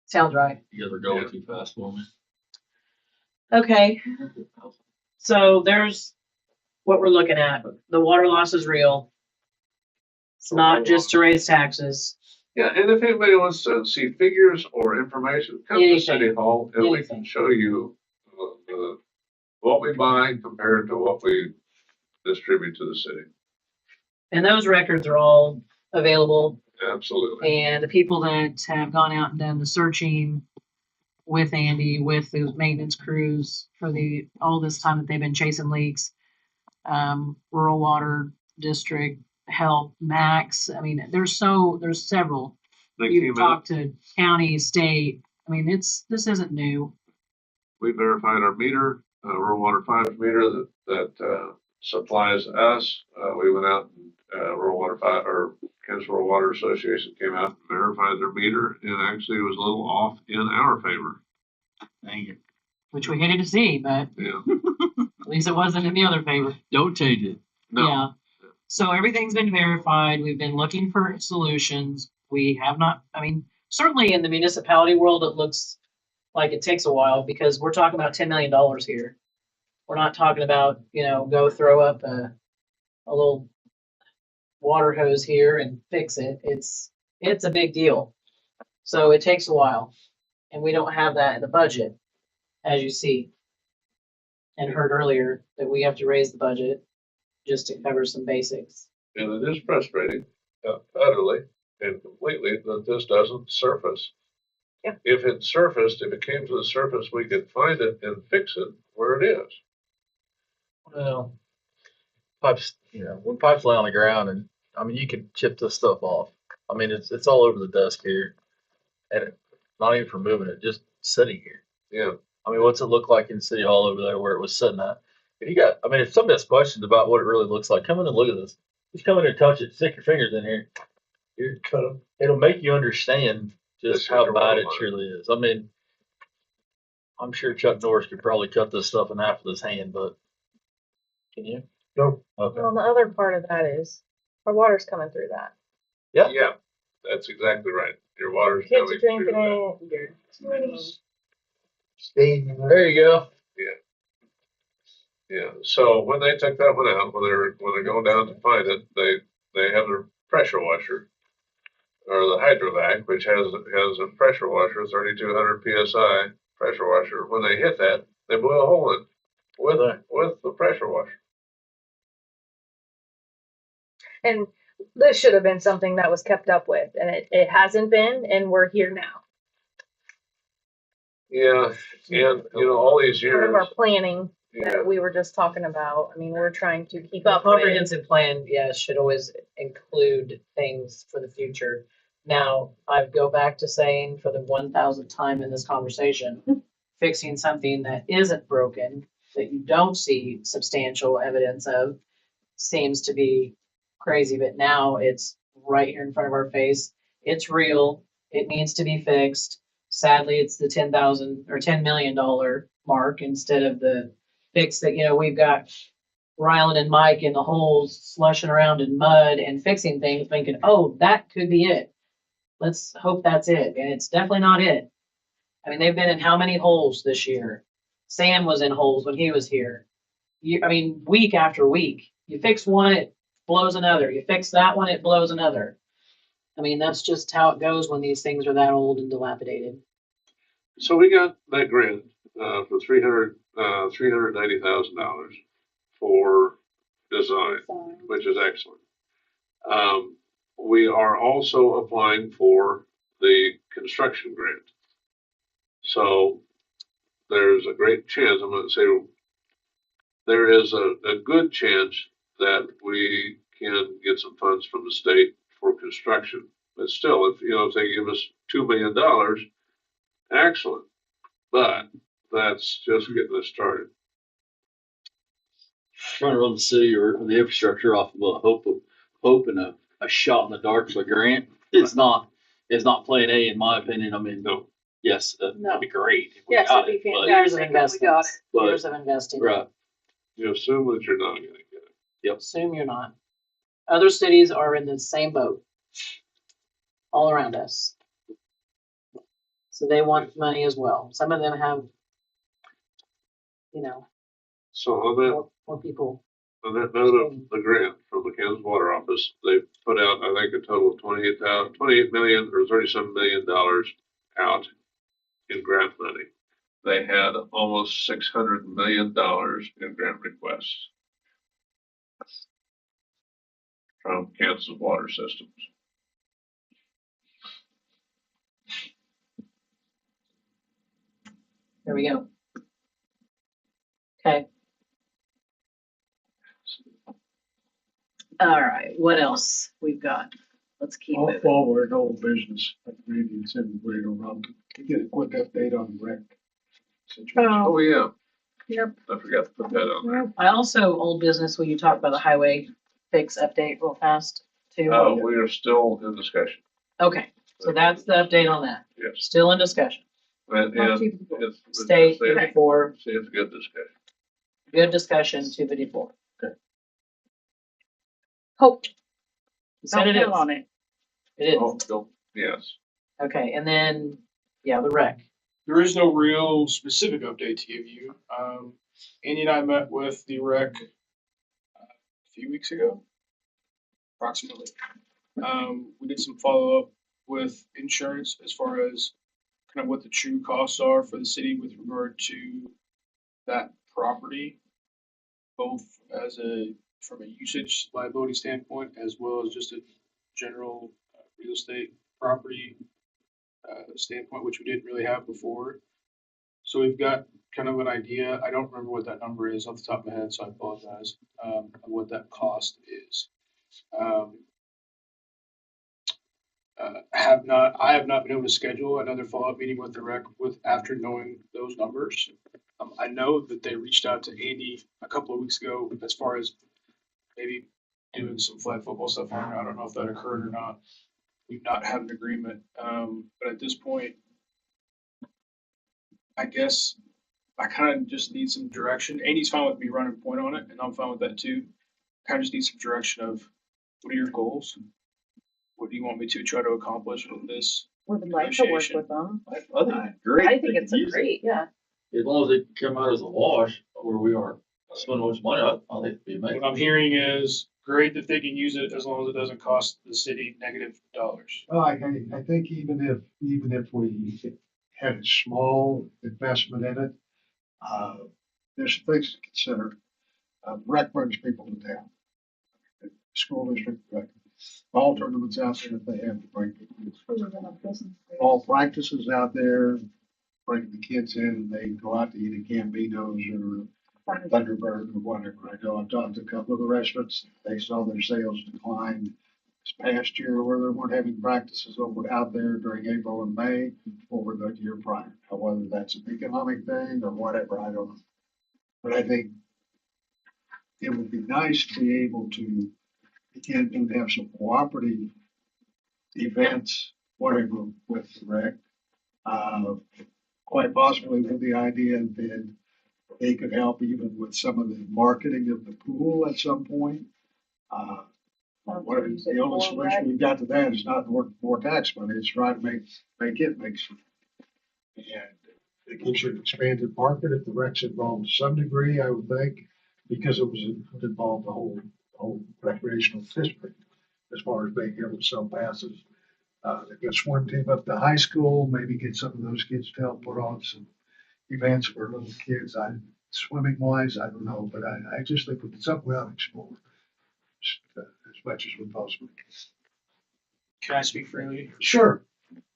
Sounds right. you guys are going Yeah. too fast for me. Okay. So what we're looking at. The water loss is real. It's not just to raise taxes. Yeah, and if anybody wants to see figures or information, come to Anything. City Hall and we Anything. can show you what we buy compared to what we distribute to the city. And those records are all available. Absolutely. And the people that have gone out and done the searching with Andy, with those maintenance crews for all this time that they've been chasing leaks, rural water district, help, Max. I mean, there's several. They You've came out, talked to county, state. I mean, this isn't new. we verified our meter, rural water 5 meter that supplies us. We went out and rural water 5 or Kansas Rural Water Association came out and verified their meter, and actually it was a little off in our favor. Dang it. Which we hated to see, but Yeah. at least it wasn't in the other favor. Don't change it. No. Yeah. So everything's been verified. We've been looking for solutions. We have not, I mean, certainly in the municipality world, it looks like it takes a while because we're talking about $10 million here. We're not talking about, go throw up a little water hose here and fix it. It's a big deal. So it takes a while. And we don't have that in the budget, as you see. And heard earlier that we have to raise the budget just to cover some basics. And it is frustrating, utterly and completely, that this doesn't surface. Yeah. If it surfaced, if it came to the surface, we could find it and fix it where it is. Well, pipes, when pipes lay on the ground, and I mean, you can chip this stuff off. I mean, it's all over the desk here, and not even for moving it, just sitting here. Yeah. I mean, what's it look like in City Hall over there where it was sitting at? If somebody has questions about what it really looks like, come in and look at this. Just come in and touch it, stick your fingers in here. It'll make you understand just how bad it truly is. I mean, I'm sure Chuck Norris could probably cut this stuff in half with his hand, but can you? No. Okay. Well, the other part of that is our water's coming through that. Yeah. Yeah, that's exactly right. Your water's Kids coming are drinking through that. it. You're There you go. Yeah, so when they took that one out, when they're going down to find it, they have their pressure washer or the hydrovac, which has a pressure washer, 3,200 psi pressure washer. When they hit that, they blew a hole in with the pressure washer. And this should have been something that was kept up with, and it hasn't been, and we're here now. Yeah, and all these Part of our years. planning Yeah, that we were just talking about. I mean, we're trying to keep The up with. comprehensive plan, yes, should always include things for the future. Now, I go back to saying for the 1,000th time in this conversation, fixing something that isn't broken, that you don't see substantial evidence of, seems to be crazy, but now it's right here in front of our face. It's real. It needs to be fixed. Sadly, it's the $10 million mark instead of the fix that, we've got Rylan and Mike in the holes, slushing around in mud and fixing things, thinking, oh, that could be it. Let's hope that's it. And it's definitely not it. I mean, they've been in how many holes this year? Sam was in holes when he was here. Week after week. You fix one, it blows another. You fix that one, it blows another. I mean, that's just how it goes when these things are that old and dilapidated. so we got that grant for $390,000 for design, which is excellent. We are also applying for the construction grant. So there's a great chance, I'm going to say, there is a good chance that we can get some funds from the state for construction. But still, if they give us $2 million, excellent. But that's just getting us started. Trying to run the city or the infrastructure off of a hope and a shot in the dark for a grant is not plan A in my opinion. I mean, No. Yes, that'd be great. If we Yes, got it'd be it, but- Years of fantastic. We got investment. it. Years of investing. Right. You assume that you're not going to get it. Assume you're not. Other cities are in the same boat. All around us. So they want money as well. Some of them have, So on that more people. On that note of the grant from the Kansas Water Office, they put out, I think, a total of 28 million or $37 million out in grant money. They had almost $600 million in grant requests from Kansas Water Systems. There we go. Okay. All right, what else we've got? Let's keep moving. While we're in old business, like Randy and said, we're around, to get a quick update on the rec situation. Oh, yeah. Yep. I forgot to put that on there. I also, old business, will you talk about the highway fix update real fast too? We are still in discussion. Okay, so that's the update on that. Yes. Still in discussion. And it's. Stay it's- before, it's a good discussion. good discussion, 254. Okay. Hope. You said it is. on it. It is. Oh, yes. Okay, and then, yeah, the rec. There is no real specific update to give you. Andy and I met with the rec a few weeks ago, approximately. We did some follow-up with insurance as far as kind of what the true costs are for the city with regard to that property, both from a usage liability standpoint, as well as just a general real estate property standpoint, which we didn't really have before. So we've got kind of an idea. I don't remember what that number is off the top of my head, so I apologize, of what that cost is. I have not been able to schedule another follow-up meeting with the rec after knowing those numbers. I know that they reached out to Andy a couple of weeks ago as far as maybe doing some flag football stuff. I don't know if that occurred or not. We've not had an agreement. But at this point, I guess I kind of just need some direction. Andy's fine with me running point on it, and I'm fine with that too. Kind of just need some direction of what are your goals? What do you want me to try to accomplish with this? We would like to work Negotiation. with them. I think it's great. I think it's a great, yeah. As long as they come out as a wash where we are spending much money, I think it'd be amazing. What I'm hearing is great that they can use it as long as it doesn't cost the city negative dollars. Well, I think even if we had a small investment in it, there's things to consider. Rec brings people to town. School district, rec. Ball tournaments out there, if they have to bring people. Ball practices out there, bring the kids in, and they go out to eat at Gambino's or Thunderbird or whatever. I know I've talked to a couple of the restaurants, they saw their sales decline this past year where they weren't having practices out there during April and May over the year prior. Now, whether that's an economic thing or whatever, I don't know. But I think it would be nice to be able to, again, to have some cooperative events, whatever, with the rec. Quite possibly with the idea that they could help even with some of the marketing of the pool at some point. The only solution we've got to that is not more tax money, it's trying to make it make sense. And it gives you an expanded market if the rec's involved to some degree, I would think, because it involved the whole recreational district as far as being able to sell passes. They've got a swim team up to high school, maybe get some of those kids to help put on some events for little kids. Swimming wise, I don't know, but I just think it's something we ought to explore as much as we possibly can. Can I speak freely? Sure.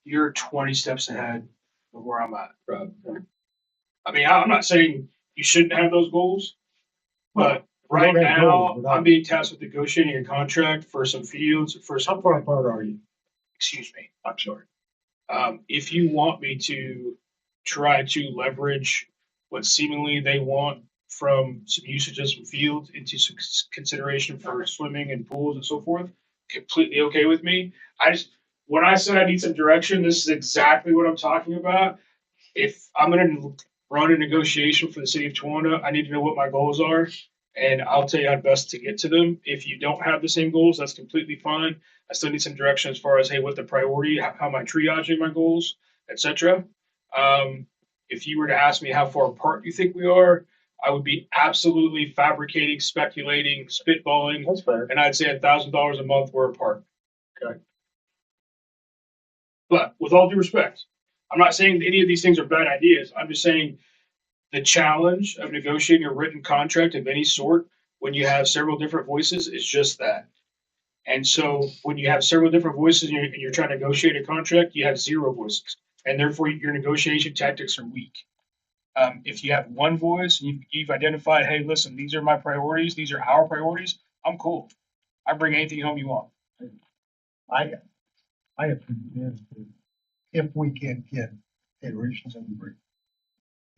You're 20 steps ahead of where I'm at. Right. I mean, I'm not saying you shouldn't have those goals, but right don't have now, goals, but I'm being tasked with negotiating a contract for some fields, for How some, far apart are you? excuse me. I'm sorry. If you want me to try to leverage what seemingly they want from some usage of some fields into some consideration for swimming and pools and so forth, completely okay with me. When I said I need some direction, this is exactly what I'm talking about. If I'm going to run a negotiation for the city of Towanda, I need to know what my goals are, and I'll tell you how best to get to them. If you don't have the same goals, that's completely fine. I still need some direction as far as, hey, what the priority, how am I triaging my goals, etc. If you were to ask me how far apart you think we are, I would be absolutely fabricating, speculating, spitballing, That's fair. and I'd say $1,000 a month we're apart. Okay. But with all due respect, I'm not saying any of these things are bad ideas. I'm just saying the challenge of negotiating a written contract of any sort when you have several different voices is just that. And so when you have several different voices and you're trying to negotiate a contract, you have zero voices. And therefore your negotiation tactics are weak. If you have one voice, you've identified, hey, listen, these are my priorities. These are our priorities. I'm cool. I bring anything home you want. My opinion is that if we can get a reasonable agreement.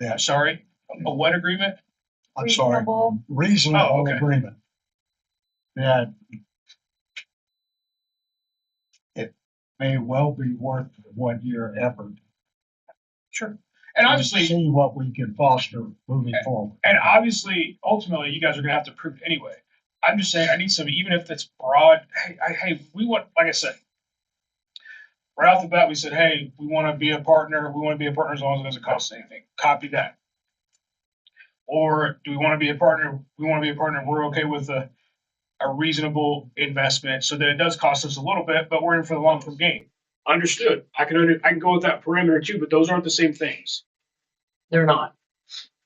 I'm sorry, a what agreement? I'm sorry, Reasonable. reasonable Oh, okay. agreement. That it may well be worth the 1 year effort. Sure. And obviously, See what we can foster moving forward. and obviously, ultimately, you guys are gonna have to prove it anyway. I'm just saying, I need some, even if it's broad. Hey, we want, like I said, right off the bat, we said, hey, we want to be a partner. We want to be a partner as long as it doesn't cost anything. Copy that. Or do we want to be a partner? We want to be a partner. We're okay with a reasonable investment so that it does cost us a little bit, but we're in for the long term gain. Understood. I can go with that parameter too, but those aren't the same things. They're not.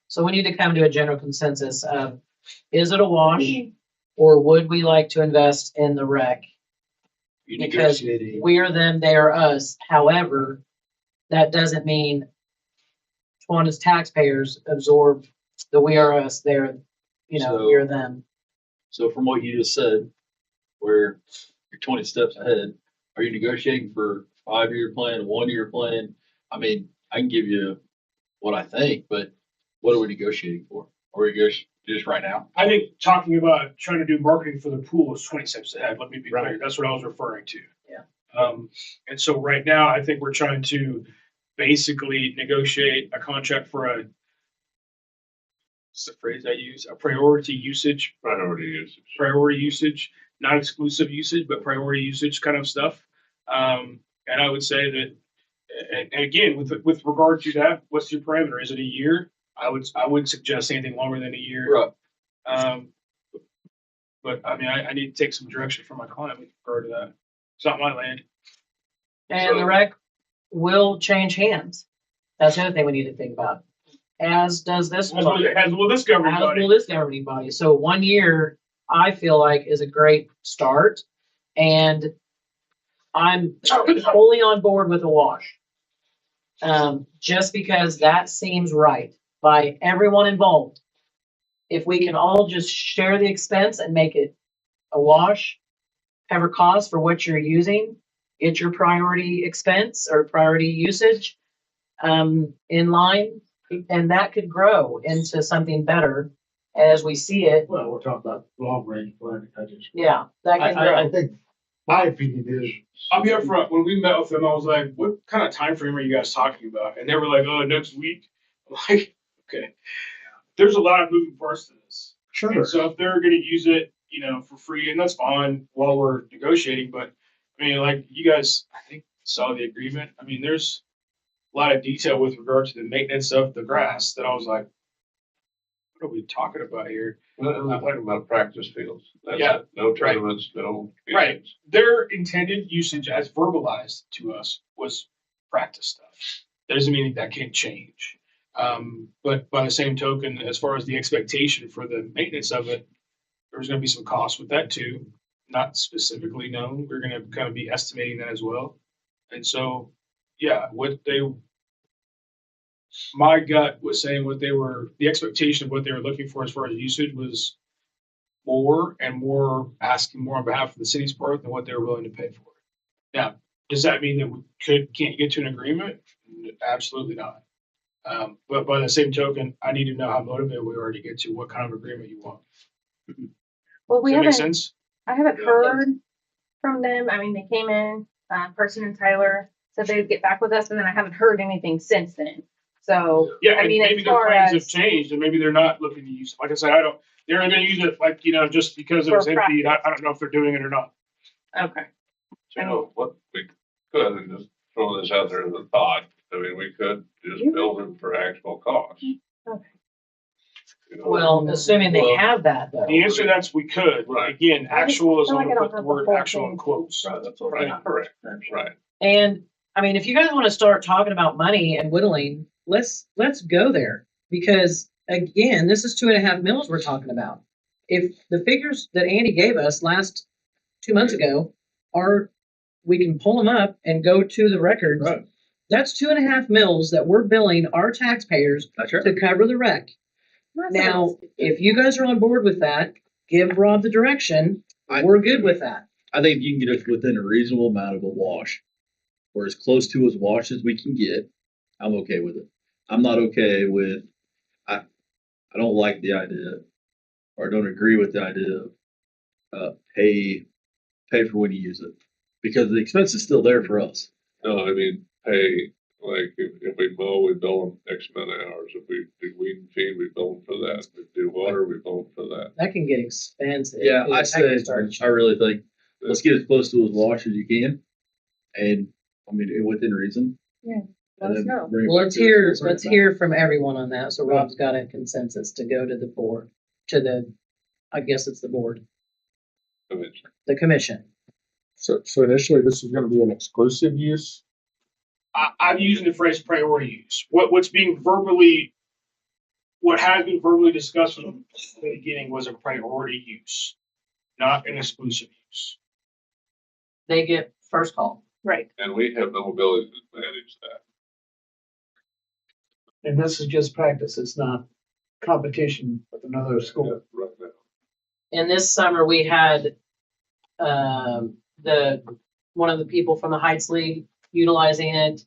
So we need to come to a general consensus of, is it a wash? Or would we like to invest in the rec? You Because negotiating. we're them, they are us. However, that doesn't mean Tawanna's taxpayers absorb the we are us, they're, So- we're them. So from what you just said, where you're 20 steps ahead, are you negotiating for a 5-year plan, a 1-year plan? I mean, I can give you what I think, but what are we negotiating for? Are we just right now? I think talking about trying to do marketing for the pool is 20 steps ahead. Let me be clear. That's what I was referring to. Yeah. And so right now, I think we're trying to basically negotiate a contract for what's the phrase I use? A priority usage, priority usage, not exclusive usage, but priority usage kind of stuff. And I would say that, and again, with regard to that, what's your parameter? Is it a year? I wouldn't suggest anything longer than a year. Right. But I mean, I need to take some direction from my client with regard to that. It's not my land. And the rec will change hands. That's the other thing we need to think about. As does this As body. will this governing As body. will this governing body. So 1 year, I feel like, is a great start. And I'm fully on board with a wash. Just because that seems right by everyone involved. If we can all just share the expense and make it a wash, cover costs for what you're using, get your priority expense or priority usage in line, and that could grow into something better as we see it. Well, we're talking about long range planning. Yeah, that can grow. I think my opinion is. I'll be upfront. When we met with them, I was like, "What kind of time frame are you guys talking about?" And they were like, "Oh, next week." I'm like, "Okay." There's a lot of moving parts to this. Sure. And so if they're going to use it, for free, and that's fine while we're negotiating. But I mean, like you guys, I think saw the agreement. I mean, there's a lot of detail with regard to the maintenance of the grass that I was like, what are we talking about here? I'm talking about practice fields. That's Yeah, it. No tournaments, no. Right. games. Their intended usage as verbalized to us was practice stuff. That doesn't mean that can't change. But by the same token, as far as the expectation for the maintenance of it, there's going to be some costs with that too. Not specifically known. We're going to kind of be estimating that as well. And so, yeah, my gut was saying the expectation of what they were looking for as far as usage was more and more, asking more on behalf of the city's part than what they were willing to pay for it. Now, does that mean that we can't get to an agreement? Absolutely not. But by the same token, I need to know how motivated we are to get to what kind of agreement you want. Well, Does that make sense? I haven't heard from them. I mean, they came in, Person and Tyler said they'd get back with us, and then I haven't heard anything since then. So, Yeah, I and mean, maybe as their far plans have as changed, and maybe they're not looking to use it. Like I said, they're going to use it like, just because it For was empty. I don't know if they're doing it or not. okay, What we could, and just throw this out there as a thought, I mean, we could just bill them for actual costs. okay. you know. Well, assuming they have that though. The answer to that's we could. Right. Again, actual is feel like going I to don't put the have the word whole actual in thing. quotes. Right, that's right, correct, right. And I mean, if you guys want to start talking about money and whittling, let's go there. Because again, this is 2.5 mils we're talking about. If the figures that Andy gave us last 2 months ago are, we can pull them up and go to the records. Right. That's 2.5 mils that we're billing our taxpayers That's right. to cover the wreck. Now, if you guys are on board with that, give Rob the direction. We're good with that. I think if you can get us within a reasonable amount of a wash, or as close to as wash as we can get, I'm okay with it. I'm not okay with, I don't like the idea, or don't agree with the idea of pay for when you use it, because the expense is still there for us. No, I mean, pay, like, if we mow, we bill them X amount of hours. If we do weed and feed, we bill them for that. If we do water, we bill them for that. That can get expensive. Yeah, I That say, can start- I really think, let's get as close to as wash as you can, and, I mean, within reason. Yeah, let and us then know. bring it Well, back let's to- hear, bring it let's back. hear from everyone on that. So Rob's got a consensus to go to the board, to the, I guess it's the board, I mean, the commission. So initially, this is gonna be an exclusive use? I'm using the phrase priority use. What's being verbally, what has been verbally discussed from the beginning was a priority use, not an exclusive use. They get first call. Right. And we have no ability to manage that. And this is just practice, it's not competition with another school. Right now. And this summer we had, one of the people from the Heights League utilizing it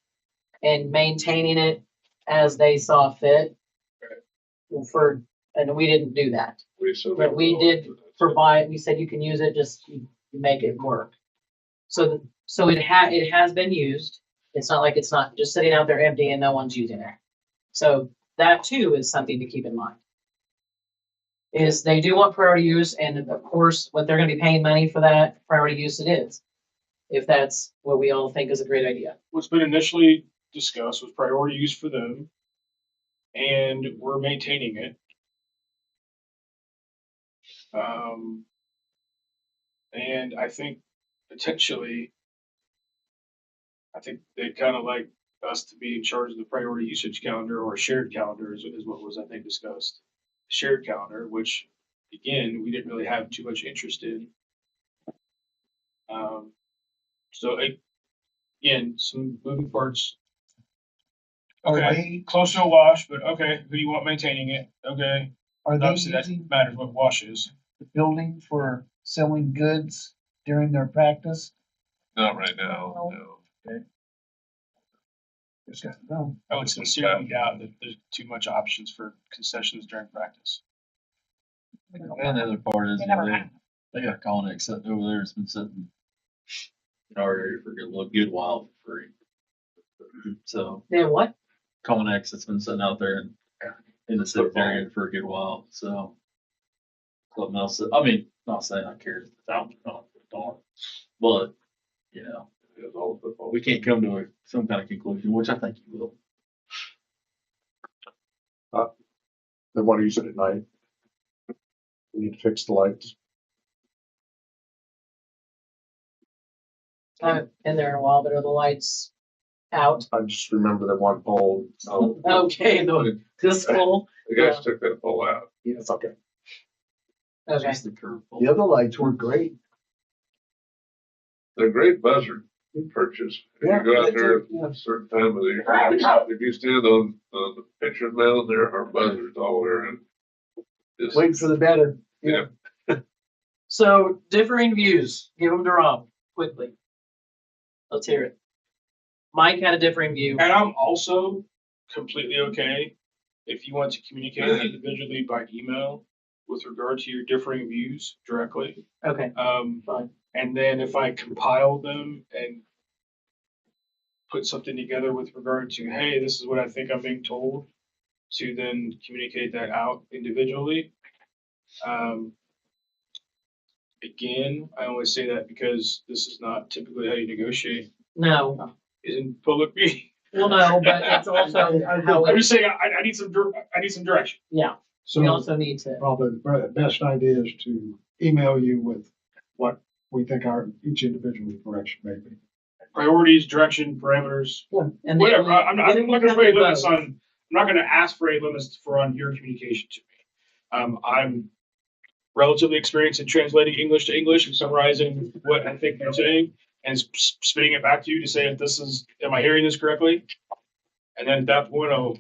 and maintaining it as they saw fit. And we didn't do that. But we did provide, we said you can use it, just you make it work. So it has been used. It's not like it's not just sitting out there empty and no one's using it. So that too is something to keep in mind. Is they do want priority use, and of course, what they're gonna be paying money for that priority use it is. If that's what we all think is a great idea. What's been initially discussed was priority use for them, and we're maintaining it. And I think potentially, I think they'd kind of like us to be in charge of the priority usage calendar, or shared calendar is what was, I think, discussed. Shared calendar, which again, we didn't really have too much interest in. So again, some moving parts. Are Okay, they, close to a wash, but okay, who do you want maintaining it? Okay, are they obviously that using matters what wash is. the building for selling goods during their practice? Not right now, no. Just gotta know. I would sincerely doubt that there's too much options for concessions during practice. And the other part is, They you know, never have. they got a Connex sitting over there, it's been sitting in our area for a good while for free. So, Then what? Connex that's been sitting out there in the city area for a good while, so. Something else, I mean, not saying I care, it's out, not darn, but, you know, It's all football. we can't come to some kind of conclusion, which I think you will. They want to use it at night. We need to fix the lights. I haven't been there in a while, but are the lights out? I just remember that one pole. Okay, this full, The guys took that pole out. Yeah, it's okay. okay. Just the curve. The other lights were great. They're great buzzard perches. If you go out there at a certain time of the year, if you stand on the picture mound, there are buzzards all around. Just- Wait for the better. Yeah. So differing views, give them to Rob quickly. Let's hear it. Mike had a differing view. And I'm also completely okay if you want to communicate individually by email with regard to your differing views directly. Okay, fine. And then if I compile them and put something together with regard to, hey, this is what I think I'm being told, to then communicate that out individually. Again, I only say that because this is not typically how you negotiate No, in public meeting. well, no, but it's also how I'm we, just saying, I need some direction. yeah. We So also need to, probably the best idea is to email you with what we think each individual correction may be. Priorities, direction, parameters, and then whatever. we- I'm not then we gonna have put to any limits vote. on, I'm not gonna ask for any limits on your communication to me. I'm relatively experienced in translating English to English and summarizing what I think you're saying and spitting it back to you to say if this is, am I hearing this correctly? And then at that point, I'll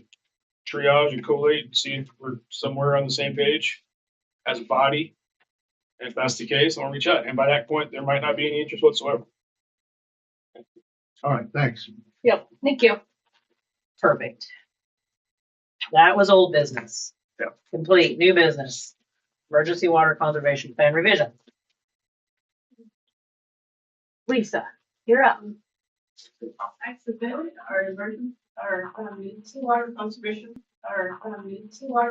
triage and collate and see if we're somewhere on the same page as a body. And if that's the case, I'll reach out. And by that point, there might not be any interest whatsoever. All right, thanks. Yep, thank you. Perfect. That was old business. Yep. Complete, new business. Emergency water conservation plan revision. Lisa, you're up. I submitted our emergency, our municipal water conservation, our municipal water.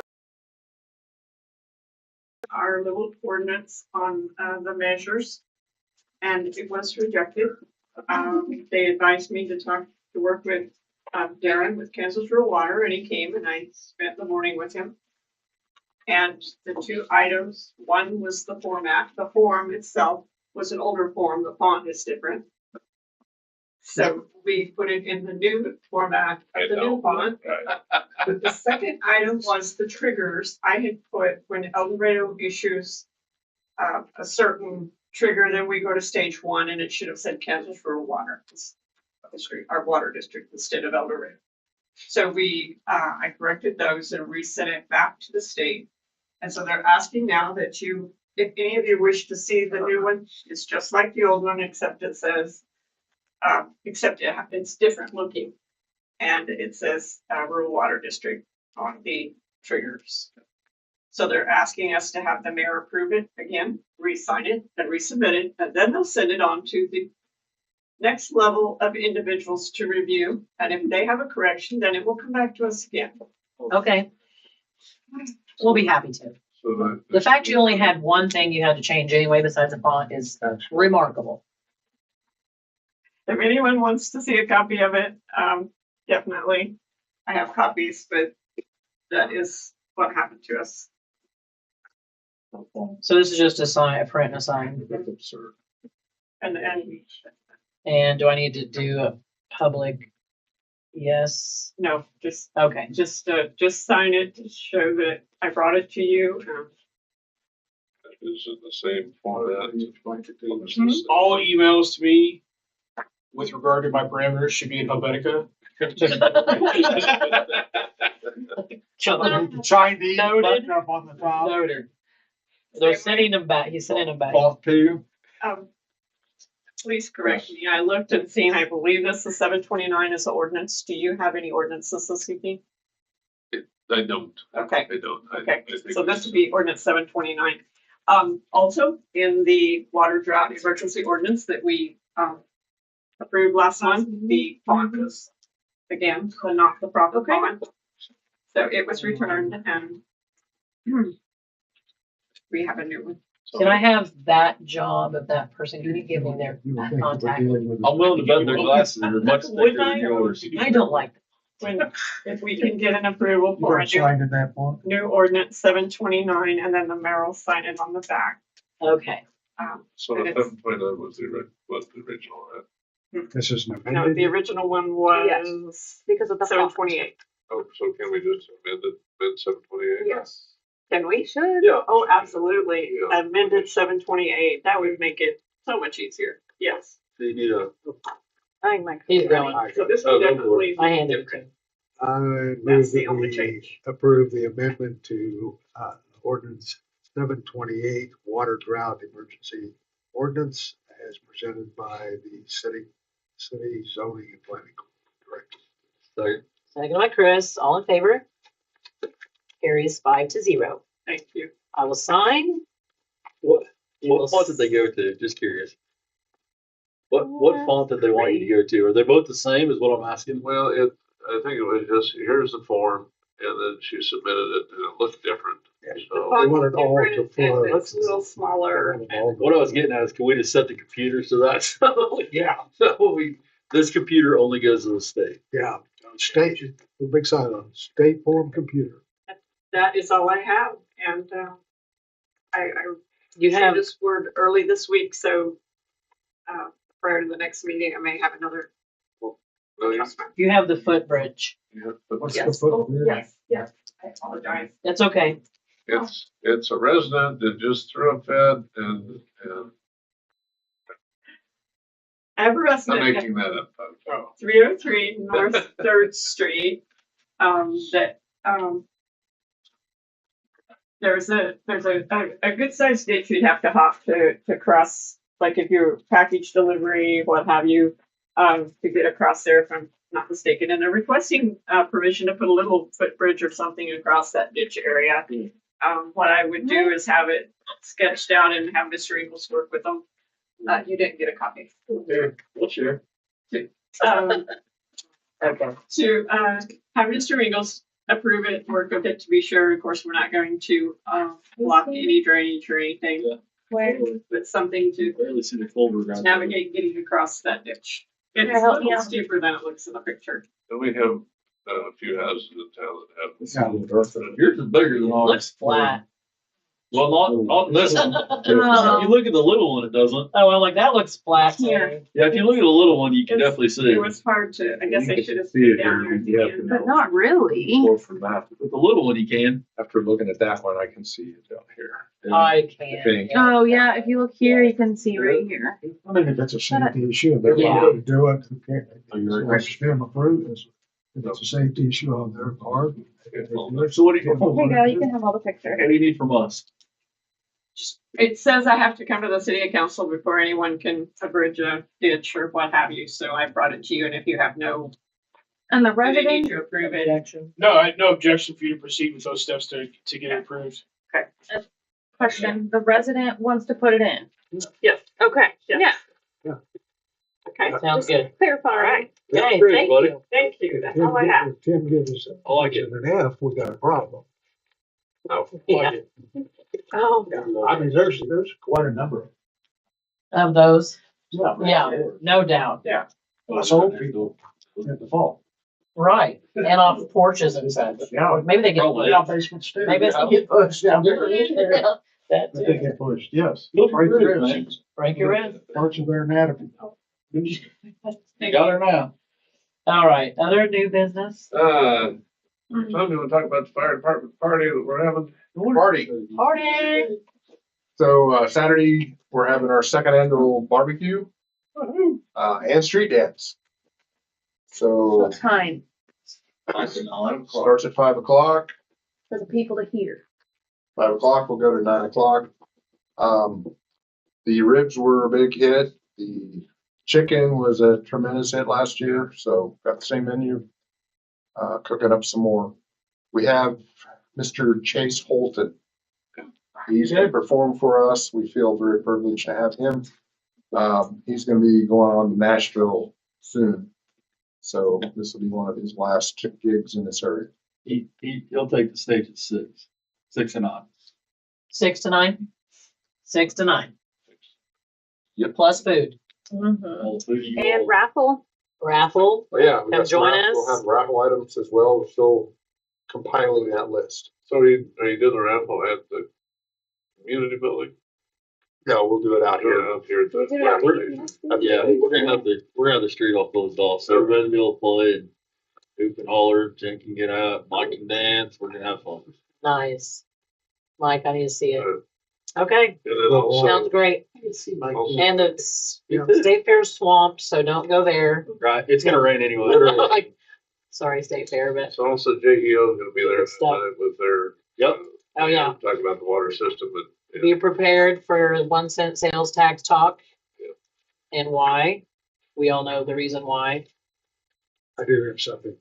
Our little ordinance on the measures, and it was rejected. They advised me to work with Darren with Kansas Rural Water, and he came and I spent the morning with him. And the two items, one was the format. The form itself was an older form. The font is different. So we put it in the new format of the new font. The second item was the triggers. I had put when El Dorado issues a certain trigger, then we go to stage 1, and it should have said Kansas Rural Water District, our water district, instead of El Dorado. So I corrected those and resent it back to the state. And so they're asking now that if any of you wish to see the new one, it's just like the old one, except it says, it's different looking. And it says Rural Water District on the triggers. So they're asking us to have the mayor approve it again, re-sign it and resubmit it, and then they'll send it on to the next level of individuals to review. And if they have a correction, then it will come back to us again. Okay. We'll be happy to. So The fact you only had one thing you had to change anyway besides the font is remarkable. If anyone wants to see a copy of it, definitely. I have copies, but that is what happened to us. So this is just a print and a sign. That's absurd. And And do I need to do a public? Yes. no, just Okay. just sign it to show that I brought it to you. is in the same format. All emails to me with regard to my parameters should be in Helvetica. Chinese Noted. button up on the top. Noted. They're sending them back. He's sending them back. Off to you. Please correct me. I looked and seen, I believe this is 729 is the ordinance. Do you have any ordinances this evening? I don't, Okay. I don't. Okay, I think so this would be ordinance 729. Also, in the water drought emergency ordinance that we approved last month, the font was, again, not the proper font. So it was returned and we have a new one. Can I have that job of that person? Can you give me their You would think we're contact? dealing with- I'm willing to bet their glasses are much Would thicker I, than or yours. I don't like When, if we can get an approval You for a got signed in that one? new ordinance 729 and then the mayor will sign it on the back. Okay. So And the it's- 729 was the original, right? This is an No, the amended. original one was Because of the seven font. 28. Oh, so can we just amend 728? Yes. Can we? Should. Yeah. Oh, absolutely. Yeah. Amended 728. That would make it so much easier. Yes. So you need a, I think He's going. So this Oh, will go for definitely. I handed it to him. I move That's the that only we change. approve the amendment to ordinance 728 water drought emergency ordinance as presented by the city zoning and planning director. second. Second by Chris. All in favor? Carries 5-0. Thank you. I will sign. What You will font did they go to? Just curious. What font did they want you to go to? Are they both the same is what I'm asking? Well, I think it was just, here's the form, and then she submitted it, and it looked different. Yeah. So, They want it all to Different, flow. and it's a little smaller. What I was getting at is, can we just set the computers to that? Yeah, So this computer only goes to the state. yeah. State, the big sign on it, state form computer. that is all I have. And I You received have, this word early this week, so prior to the next meeting, I may have another adjustment. you have the footbridge. What's the Yes. footprint? Yes. I apologize. That's okay. It's a resident that just threw a fit and I have a I'm resident at making that up. folks. 303 North 3rd Street, that, there's a good sized ditch you'd have to hop to cross, like if you're package delivery, what have you, to get across there, if I'm not mistaken. And they're requesting, permission to put a little footbridge or something across that ditch area. What I would do is have it sketched out and have Mr. Ingles work with them. You didn't get a copy. Here, we'll share. Um, Okay. to have Mr. Ingles approve it, work with it to be sure. Of course, we're not going to block any drainage or anything, but something to Barely see the folder around. navigate getting across that ditch. It's Can I a help you little out? steeper than it looks in the picture. And we have a few houses in town that have. Yours is bigger than ours. Looks flat. Well, not this one. If Oh. you look at the little one, it doesn't. Oh, well, like that looks flat. Here. Yeah, if you look at the little one, you can It's- definitely see It it. was hard to, I guess I should have See put it down here, there at you the have to end. know. But not really. Or from that, With the little one, you can. after looking at that one, I can see it down here. I I can't. think. Oh, yeah, if you look here, you can see right here. I mean, if it's a safety issue, they're Yeah. going to do it. Who cares? Oh, you're So right. it's them approved. If it's a safety issue on their part. So what do you, Here you go, you can have all the pictures. what do you need from us? It says I have to come to the city council before anyone can abridge a ditch or what have you, so I brought it to you, and if you have no, And the do they need resident, to approve it? Action. No, I no objection for you to proceed with those steps to get it approved. question, the resident wants to put it in. Yes. Okay, Yes. yeah. Okay, Sounds good. Clarify. all right, That's Okay, great, thank buddy. you. thank you, that's all I have. If Tim gives us I like it. an F, we got a problem. Yeah. Oh, I mean, there's quite a number. Of those, Yeah. yeah, no doubt. Let's hope people at the fall. Right. And off porches and such. Yeah. Maybe they get. Probably. Yeah, basements too. Maybe it's- They get pushed down there. That They too. get pushed, yes. Look Break pretty their good, man. ribs. Break your rib. Parts of their anatomy. You got her now. All right, other new business? Tom, you wanna talk about the fire department party that we're having? Party. Party. So, Saturday, we're having our second annual barbecue, and street dance. So, What time? starts at 5 o'clock. For the people to hear. 5 o'clock, we'll go to 9 o'clock. The ribs were a big hit. The chicken was a tremendous hit last year, so got the same menu. Cooking up some more. We have Mr. Chase Holton. He's gonna perform for us. We feel very privileged to have him. He's gonna be going on to Nashville soon. So this will be one of his last gigs in this area. He'll take the stage at 6 and on. 6 to 9? 6 to 9. Yep. Plus food. All the food you And want. raffle. Raffle. But yeah, we Come got some join we'll us. have raffle items as well. We're still compiling that list. So are you doing the raffle at the community building? No, we'll do it out here. Or up here at the Yeah, fire we're- station? Yeah, we're gonna have the street all closed off, so everybody will be able to play and hoop and holler, Jen can get out, Mike can dance, we're gonna have fun. Nice. Mike, I need to see it. Uh, Okay, And then also, sounds great. also- And the State Fair's swamped, so don't go there. Right, it's gonna rain anyway. Like, sorry, State Fair, but so also JEO is gonna be there Good stuff. that night with their. Yep. Oh, yeah. Talking about the water system, but. be prepared for 1 cent sales tax talk. Yep. And why. We all know the reason why. I do have something.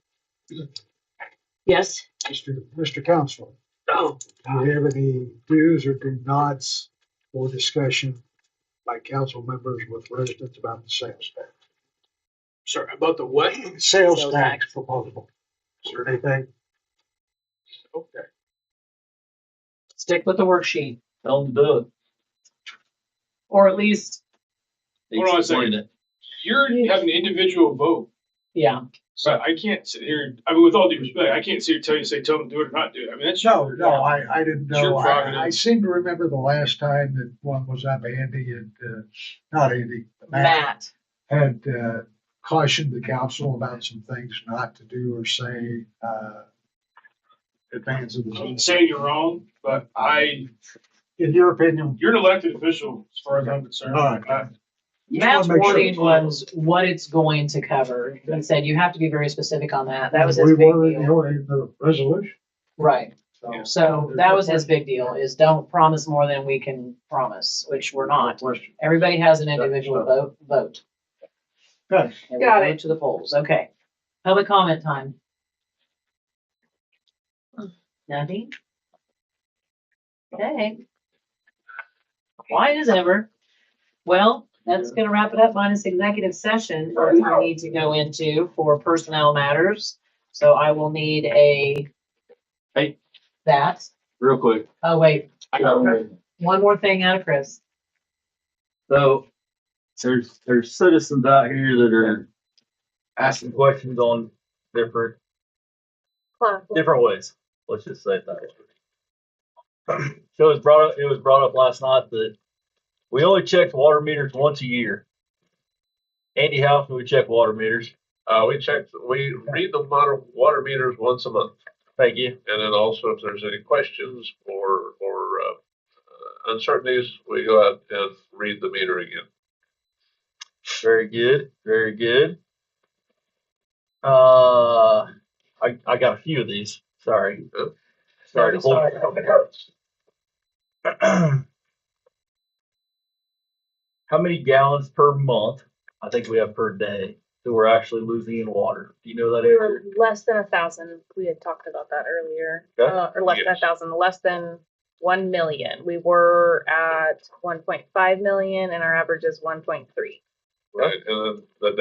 Yes. Mr. Counselor, Oh, do you have any do's or do nots for discussion by council members with residents about the sales tax? Sorry, about the what? Sales Sales tax tax. proposal. Is there anything? Okay. stick with the worksheet, Tell them to do it. or at least, Hold on a second. Explain it. You're having an individual vote. yeah, So I can't sit here, I mean, with all due respect, I can't sit here tell them to do it or not do it. I mean, that's. No, I didn't It's your know. prerogative. I seem to remember the last time that one was up, Andy and, not Andy, Matt, had, cautioned the council about some things not to do or say, advance of the. I'm not saying you're wrong, but In your opinion, you're an elected official as far as I'm concerned. All right. Matt's make sure. wording was what it's going to cover. He said you have to be very specific on that. That was his we big were deal. in the resolution. Right. Yeah. So that was his big deal, is don't promise more than we can promise, which we're not. Question. Everybody has an individual vote. Okay. And we Got go it. to the polls. Okay. Public comment time. Nothing? Okay. Quiet as ever. Well, that's gonna wrap it up minus executive session, which we need to go into for personnel matters. So I will need a. Hey. That. Real quick. Oh, wait, I got one. one more thing out of Chris. So there's citizens out here that are asking questions on different ways. Let's just say it that way. So it was brought up last night that we only check water meters once a year. Andy, how often do we check water meters? We read the water meters once a month. Thank you. And then also if there's any questions or uncertainties, we go out and read the meter again. Very good. Very good. I got a few of these. Sorry. Sorry to hold. How many gallons per month? I think we have per day that we're actually losing in water. Do you know that We were answer? less than 1,000. We had talked about that earlier. Okay. Or less than Yes. 1,000, less than 1 million. We were at 1.5 million and our average is 1.3. Right, and then the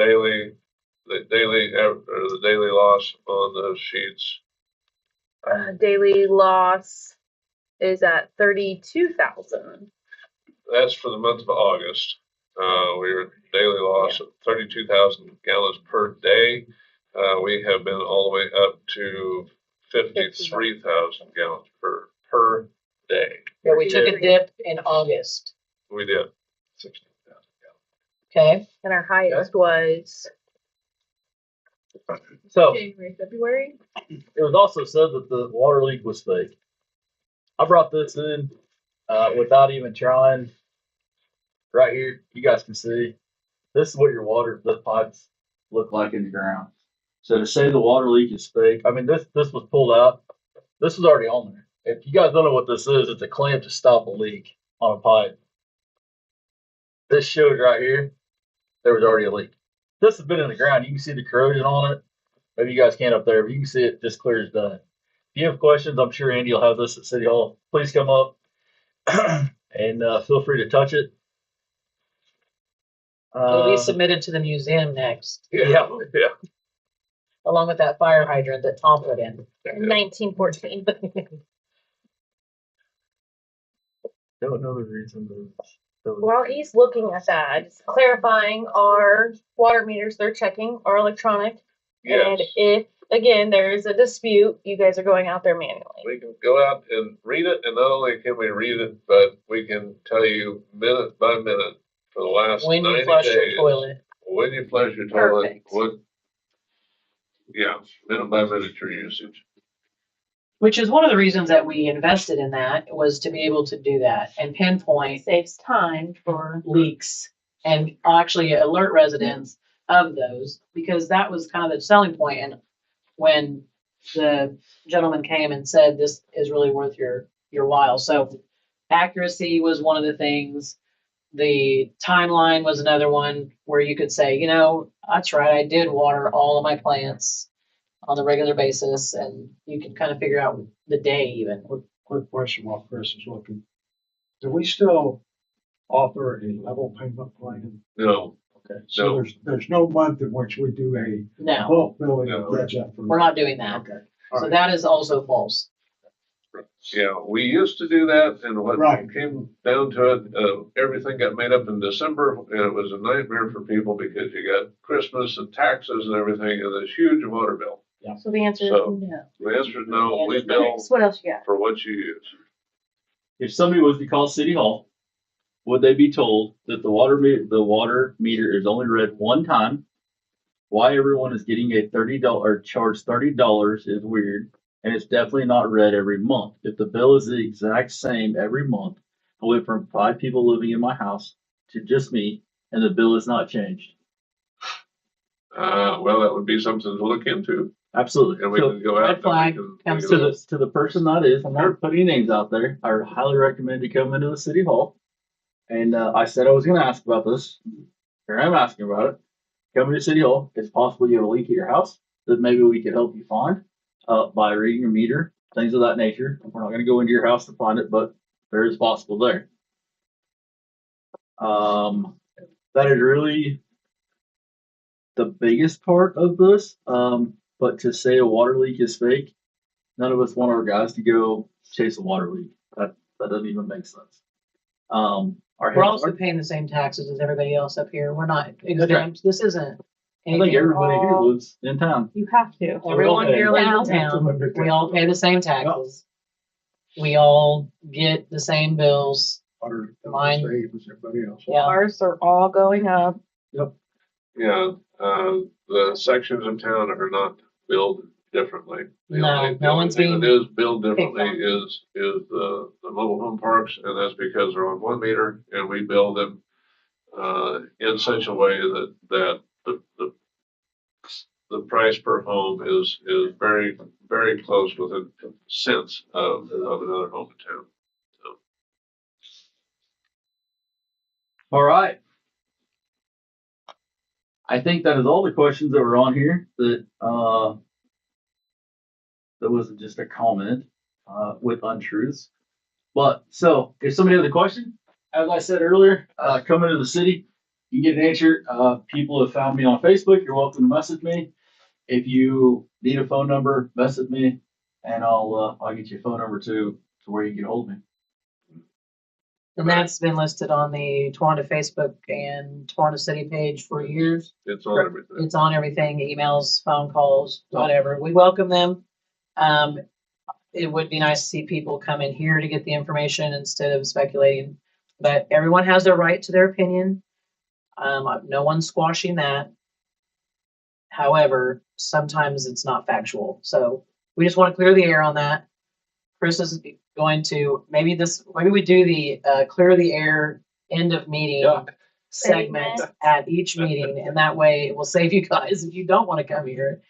daily loss on those sheets. Daily loss is at 32,000. That's for the month of August. We were daily loss of 32,000 gallons per day. We have been all the way up to 53,000 gallons per day. Yeah, we took a dip in August. We did 16,000 gallons. Okay. And our highest was So January, February. it was also said that the water leak was fake. I brought this in without even trying. Right here, you guys can see. This is what the pipes look like in the ground. So to say the water leak is fake, I mean this was pulled out. This was already on there. If you guys don't know what this is, it's a clamp to stop a leak on a pipe. This shows right here, there was already a leak. This has been in the ground. You can see the corrosion on it. Maybe you guys can't up there, but you can see it just clear as day. If you have questions, I'm sure Andy will have this at City Hall. Please come up and feel free to touch it. It'll be submitted to the museum next, Yeah. along with that fire hydrant that Tom put in. 1914. Don't know the reason. While he's looking at that, just clarifying our water meters they're checking are electronic. And Yes, if, again, there is a dispute, you guys are going out there manually. we can go out and read it, and not only can we read it, but we can tell you minute by minute for the last When 90 you flush your days. toilet. When you flush your toilet, Perfect. minute by minute your usage. Which is one of the reasons that we invested in that, was to be able to do that and pinpoint Saves time for. leaks and actually alert residents of those, because that was kind of the selling point. And when the gentleman came and said, this is really worth your while. So accuracy was one of the things. The timeline was another one where you could say, you know, that's right, I did water all of my plants on a regular basis, and you can kind of figure out the day even. Quick question while Chris is looking. Do we still offer a level payment plan? No, Okay, so No. there's no month in which we do a No, bulk billing No. of catch up for. we're not doing that. Okay. So that is also false. Yeah, we used to do that, and when Right. it came down to it, everything got made up in December, and it was a nightmare for people because you got Christmas and taxes and everything, and this huge water bill. So the answer is So- no. The answer is no, we bill So what else you got? for what you use. If somebody was to call City Hall, would they be told that the water meter is only read one time? Why everyone is getting a $30 charged $30 is weird, and it's definitely not read every month. If the bill is the exact same every month, I went from 5 people living in my house to just me, and the bill is not changed. Well, that would be something to look into, Absolutely. and we So, can go out. red and we flag can- we comes can- to the person that is, I'm not putting names out there. I highly recommend you come into the City Hall. And I said I was going to ask about this. Here I'm asking about it. Come to City Hall. It's possible you have a leak at your house that maybe we could help you find by reading your meter, things of that nature. We're not going to go into your house to find it, but there is possible there. That is really the biggest part of this. But to say a water leak is fake, none of us want our guys to go chase a water leak. That doesn't even make sense. We're also paying the same taxes as everybody else up here. We're not exempt. This isn't I think anything. everybody here lives in town. You have to. Everyone here lives in Yeah. town. We all pay the same taxes. We all get the same bills. Water, Mine- same as everybody else. Yeah. Ours are all going up. Yeah, the sections of town are not billed differently. The No, only- the no only one's thing being that is billed differently picked is the mobile home parks, and that's because they're on one meter, and we bill them in such a way that the price per home is very, very close within cents of another home in town. All right. I think that is all the questions that were on here that wasn't just a comment with untruths. But so if somebody has a question, as I said earlier, come into the city, you get an answer. People have found me on Facebook. You're welcome to message me. If you need a phone number, message me, and I'll get you a phone number to where you can get a hold of me. And that's been listed on the Tawanda Facebook and Tawanda City page for years. It's on everything. It's on everything, emails, phone calls, whatever. We welcome them. It would be nice to see people come in here to get the information instead of speculating. But everyone has their right to their opinion. No one's squashing that. However, sometimes it's not factual. So we just want to clear the air on that. Chris is going to, maybe we do the clear the air end of meeting segment Segment. at each meeting, and that way it will save you guys if you don't want to come here.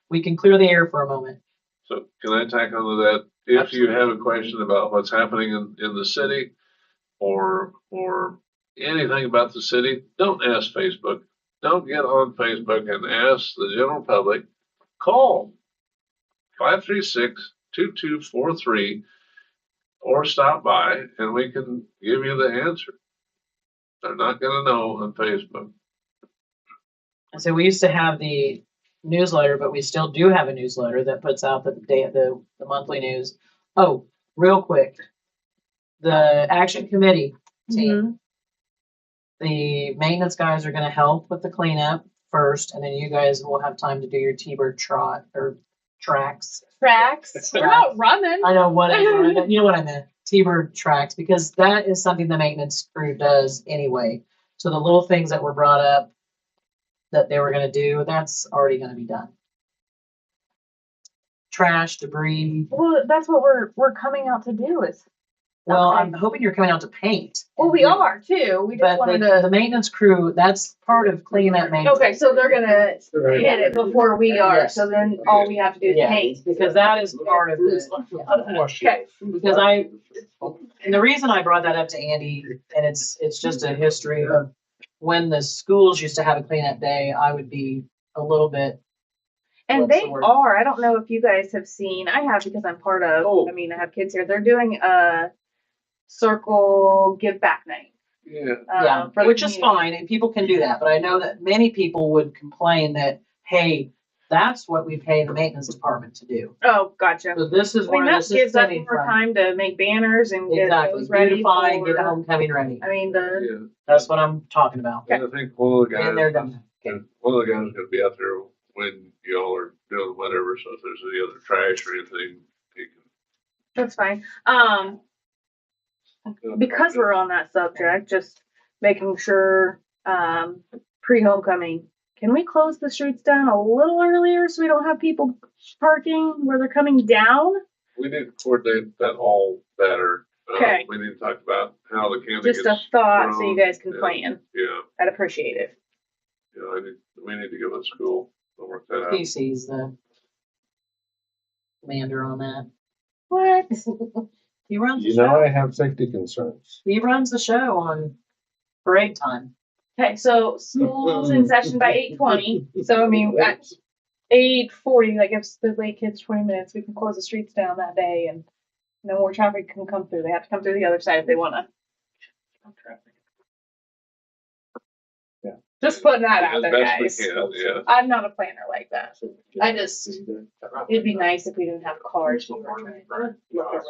We can clear the air for a moment. So can I tack onto that? If you have a question about what's happening in the city or anything about the city, don't ask Facebook. Don't get on Facebook and ask the general public. Call 536-2243 or stop by and we can give you the answer. They're not gonna know on Facebook. And so we used to have the newsletter, but we still do have a newsletter that puts out the monthly news. Oh, real quick. The action committee team, the maintenance guys are gonna help with the cleanup first, and then you guys will have time to do your T-bird trot or tracks. Tracks. We're not running. I know whatever, you know what I meant, T-bird tracks, because that is something the maintenance crew does anyway. So the little things that were brought up that they were gonna do, that's already gonna be done. Trash, debris. Well, that's what we're coming out to do is. Well, Okay. I'm hoping you're coming out to paint. Well, we are too. We just But wanted the to. maintenance crew, that's part of cleaning that maintenance. Okay, so they're gonna hit it before we are. Yes. So then all we have to do is Yeah, paint. because that is part of this. Okay. Because and the reason I brought that up to Andy, and it's just a history of when the schools used to have a cleanup day, I would be a little bit. And What's they the word? are. I don't know if you guys have seen. I have because I'm part of. Oh. I mean, I have kids here. They're doing a circle give back night. Yeah. Yeah, for the which is community. fine, and people can do that, but I know that many people would complain that, hey, That's what we pay the maintenance department to do. Oh, gotcha. So this is I mean, where that this is gives us coming more from. time to make banners and get Exactly, those ready beautify and get for, homecoming ready. I mean, the, Yeah, That's what I'm talking about. and I think one of the And they're guys, done. one of the guys is gonna be out there when y'all are doing whatever, so if there's any other trash or anything, he that's fine. can. Because we're on that subject, just making sure, pre-homecoming, can we close the streets down a little earlier so we don't have people parking where they're coming down? We need to coordinate that all better. Okay. We need to talk about how the candy Just a gets thought so you thrown. guys can Yeah. plan. Yeah, I'd appreciate it. we need to give a school, to work that out. PC's the commander on that. What? He runs the You know, show. I have safety concerns. He runs the show on parade time. Okay, so school's in session by 8:20, so I mean, at 8:40, that gives the late kids 20 minutes. We can close the streets down that day and no more traffic can come through. They have to come through the other side if they wanna. Yeah. Just putting that out As there, best we guys. can, yeah. I'm not a planner like that. I just, it'd be nice if we didn't have cars we were trying to look around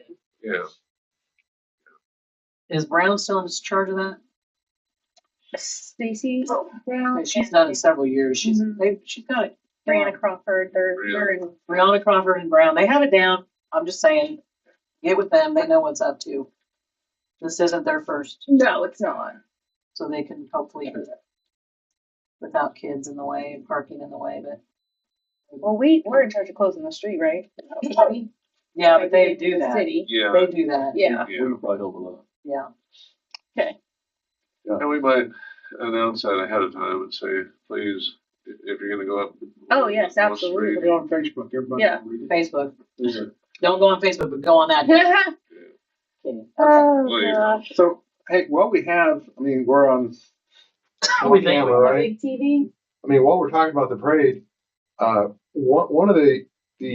and. Yeah. Is Brown still in charge of that? Stacy Brown. She's done it several years. She's Mhm. she's got it. Brianna Crawford, they're in. Brianna Crawford and Brown, they have it down. I'm just saying, get with them. They know what's up to. This isn't their first, No, it's not. so they can hopefully without kids in the way and parking in the way, but. Well, we're in charge of closing the street, right? Yeah, but they do that. City. Yeah. They do that. Yeah. Yeah. We probably overlook. Yeah. And we might announce that ahead of time and say, please, if you're gonna go up. Oh, yes, on the street, absolutely. Put it on Facebook, everybody Yeah. can read it. Facebook. Don't go on Facebook, but go on that. Okay. Oh, Well, you- gosh. So, hey, while we have, I mean, we're on We think camera, we- right? Big TV? I mean, while we're talking about the parade, one of the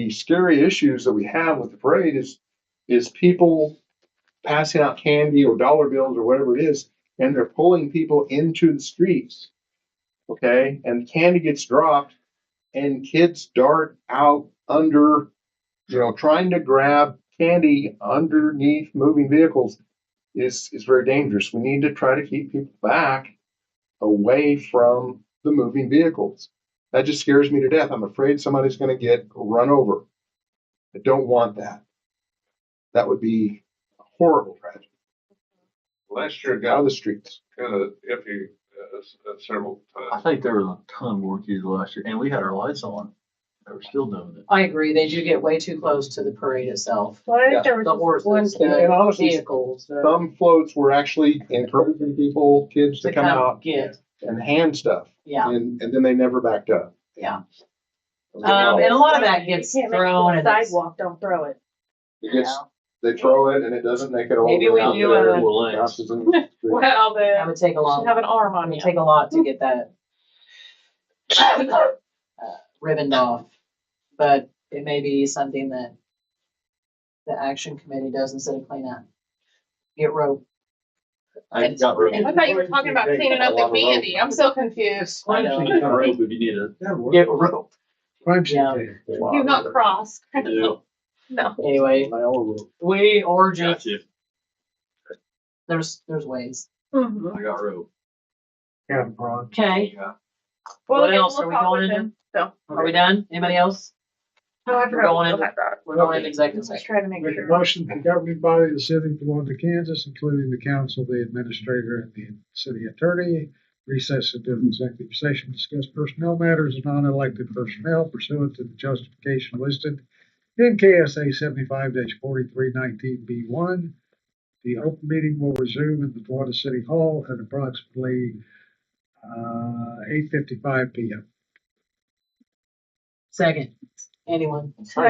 scary issues that we have with the parade is people passing out candy or dollar bills or whatever it is, and they're pulling people into the streets. Okay, and candy gets dropped, and kids dart out under, trying to grab candy underneath moving vehicles is very dangerous. We need to try to keep people back away from the moving vehicles. That just scares me to death. I'm afraid somebody's going to get run over. I don't want that. That would be a horrible tragedy. Last year it Out of got the streets. kind of iffy several I times. think there was a ton more kids last year, and we had our lights on. They were still doing it. I agree. They do get way too close to the parade itself. Well, I Yeah. think there was The just one horses, And the honestly, vehicles. some floats were actually encouraging kids to come out Get, and hand stuff. yeah, And then they never backed up. yeah. And a lot of that gets You can't make it thrown to and the it's- sidewalk, don't throw it. It gets, they throw it and it doesn't make it all the Maybe way we out do there. a- It Well, bounces in the street. Well, That would take a should long, have an arm on it would you. take a lot to get that ribboned off. But it may be something that the action committee does instead of cleanup. Get rope. I got rope. I thought you were talking about cleaning up the candy. I'm so confused. I know. I got rope if you need it. Get rope. Crime scene Yeah. tape. You're not cross. Yeah. No. Anyway, we or just, Gotcha. there's ways. Mhm. I got rope. Yeah, Ron. Okay, Yeah. Well, What yeah, else we'll are we talk going with into? him. So. are we done? Anybody else? Oh, I We're forgot going we into- still had that. We're going into executive Just session. trying to make Make a sure. motion, the governing body of the city of Towanda, Kansas, including the council, the administrator, and the city attorney, recess into an executive session, discuss personnel matters of non-elected personnel pursuant to the justification listed in KSA 75-4319B1. The open meeting will resume in the Towanda City Hall at approximately 8:55 p.m. Second, anyone?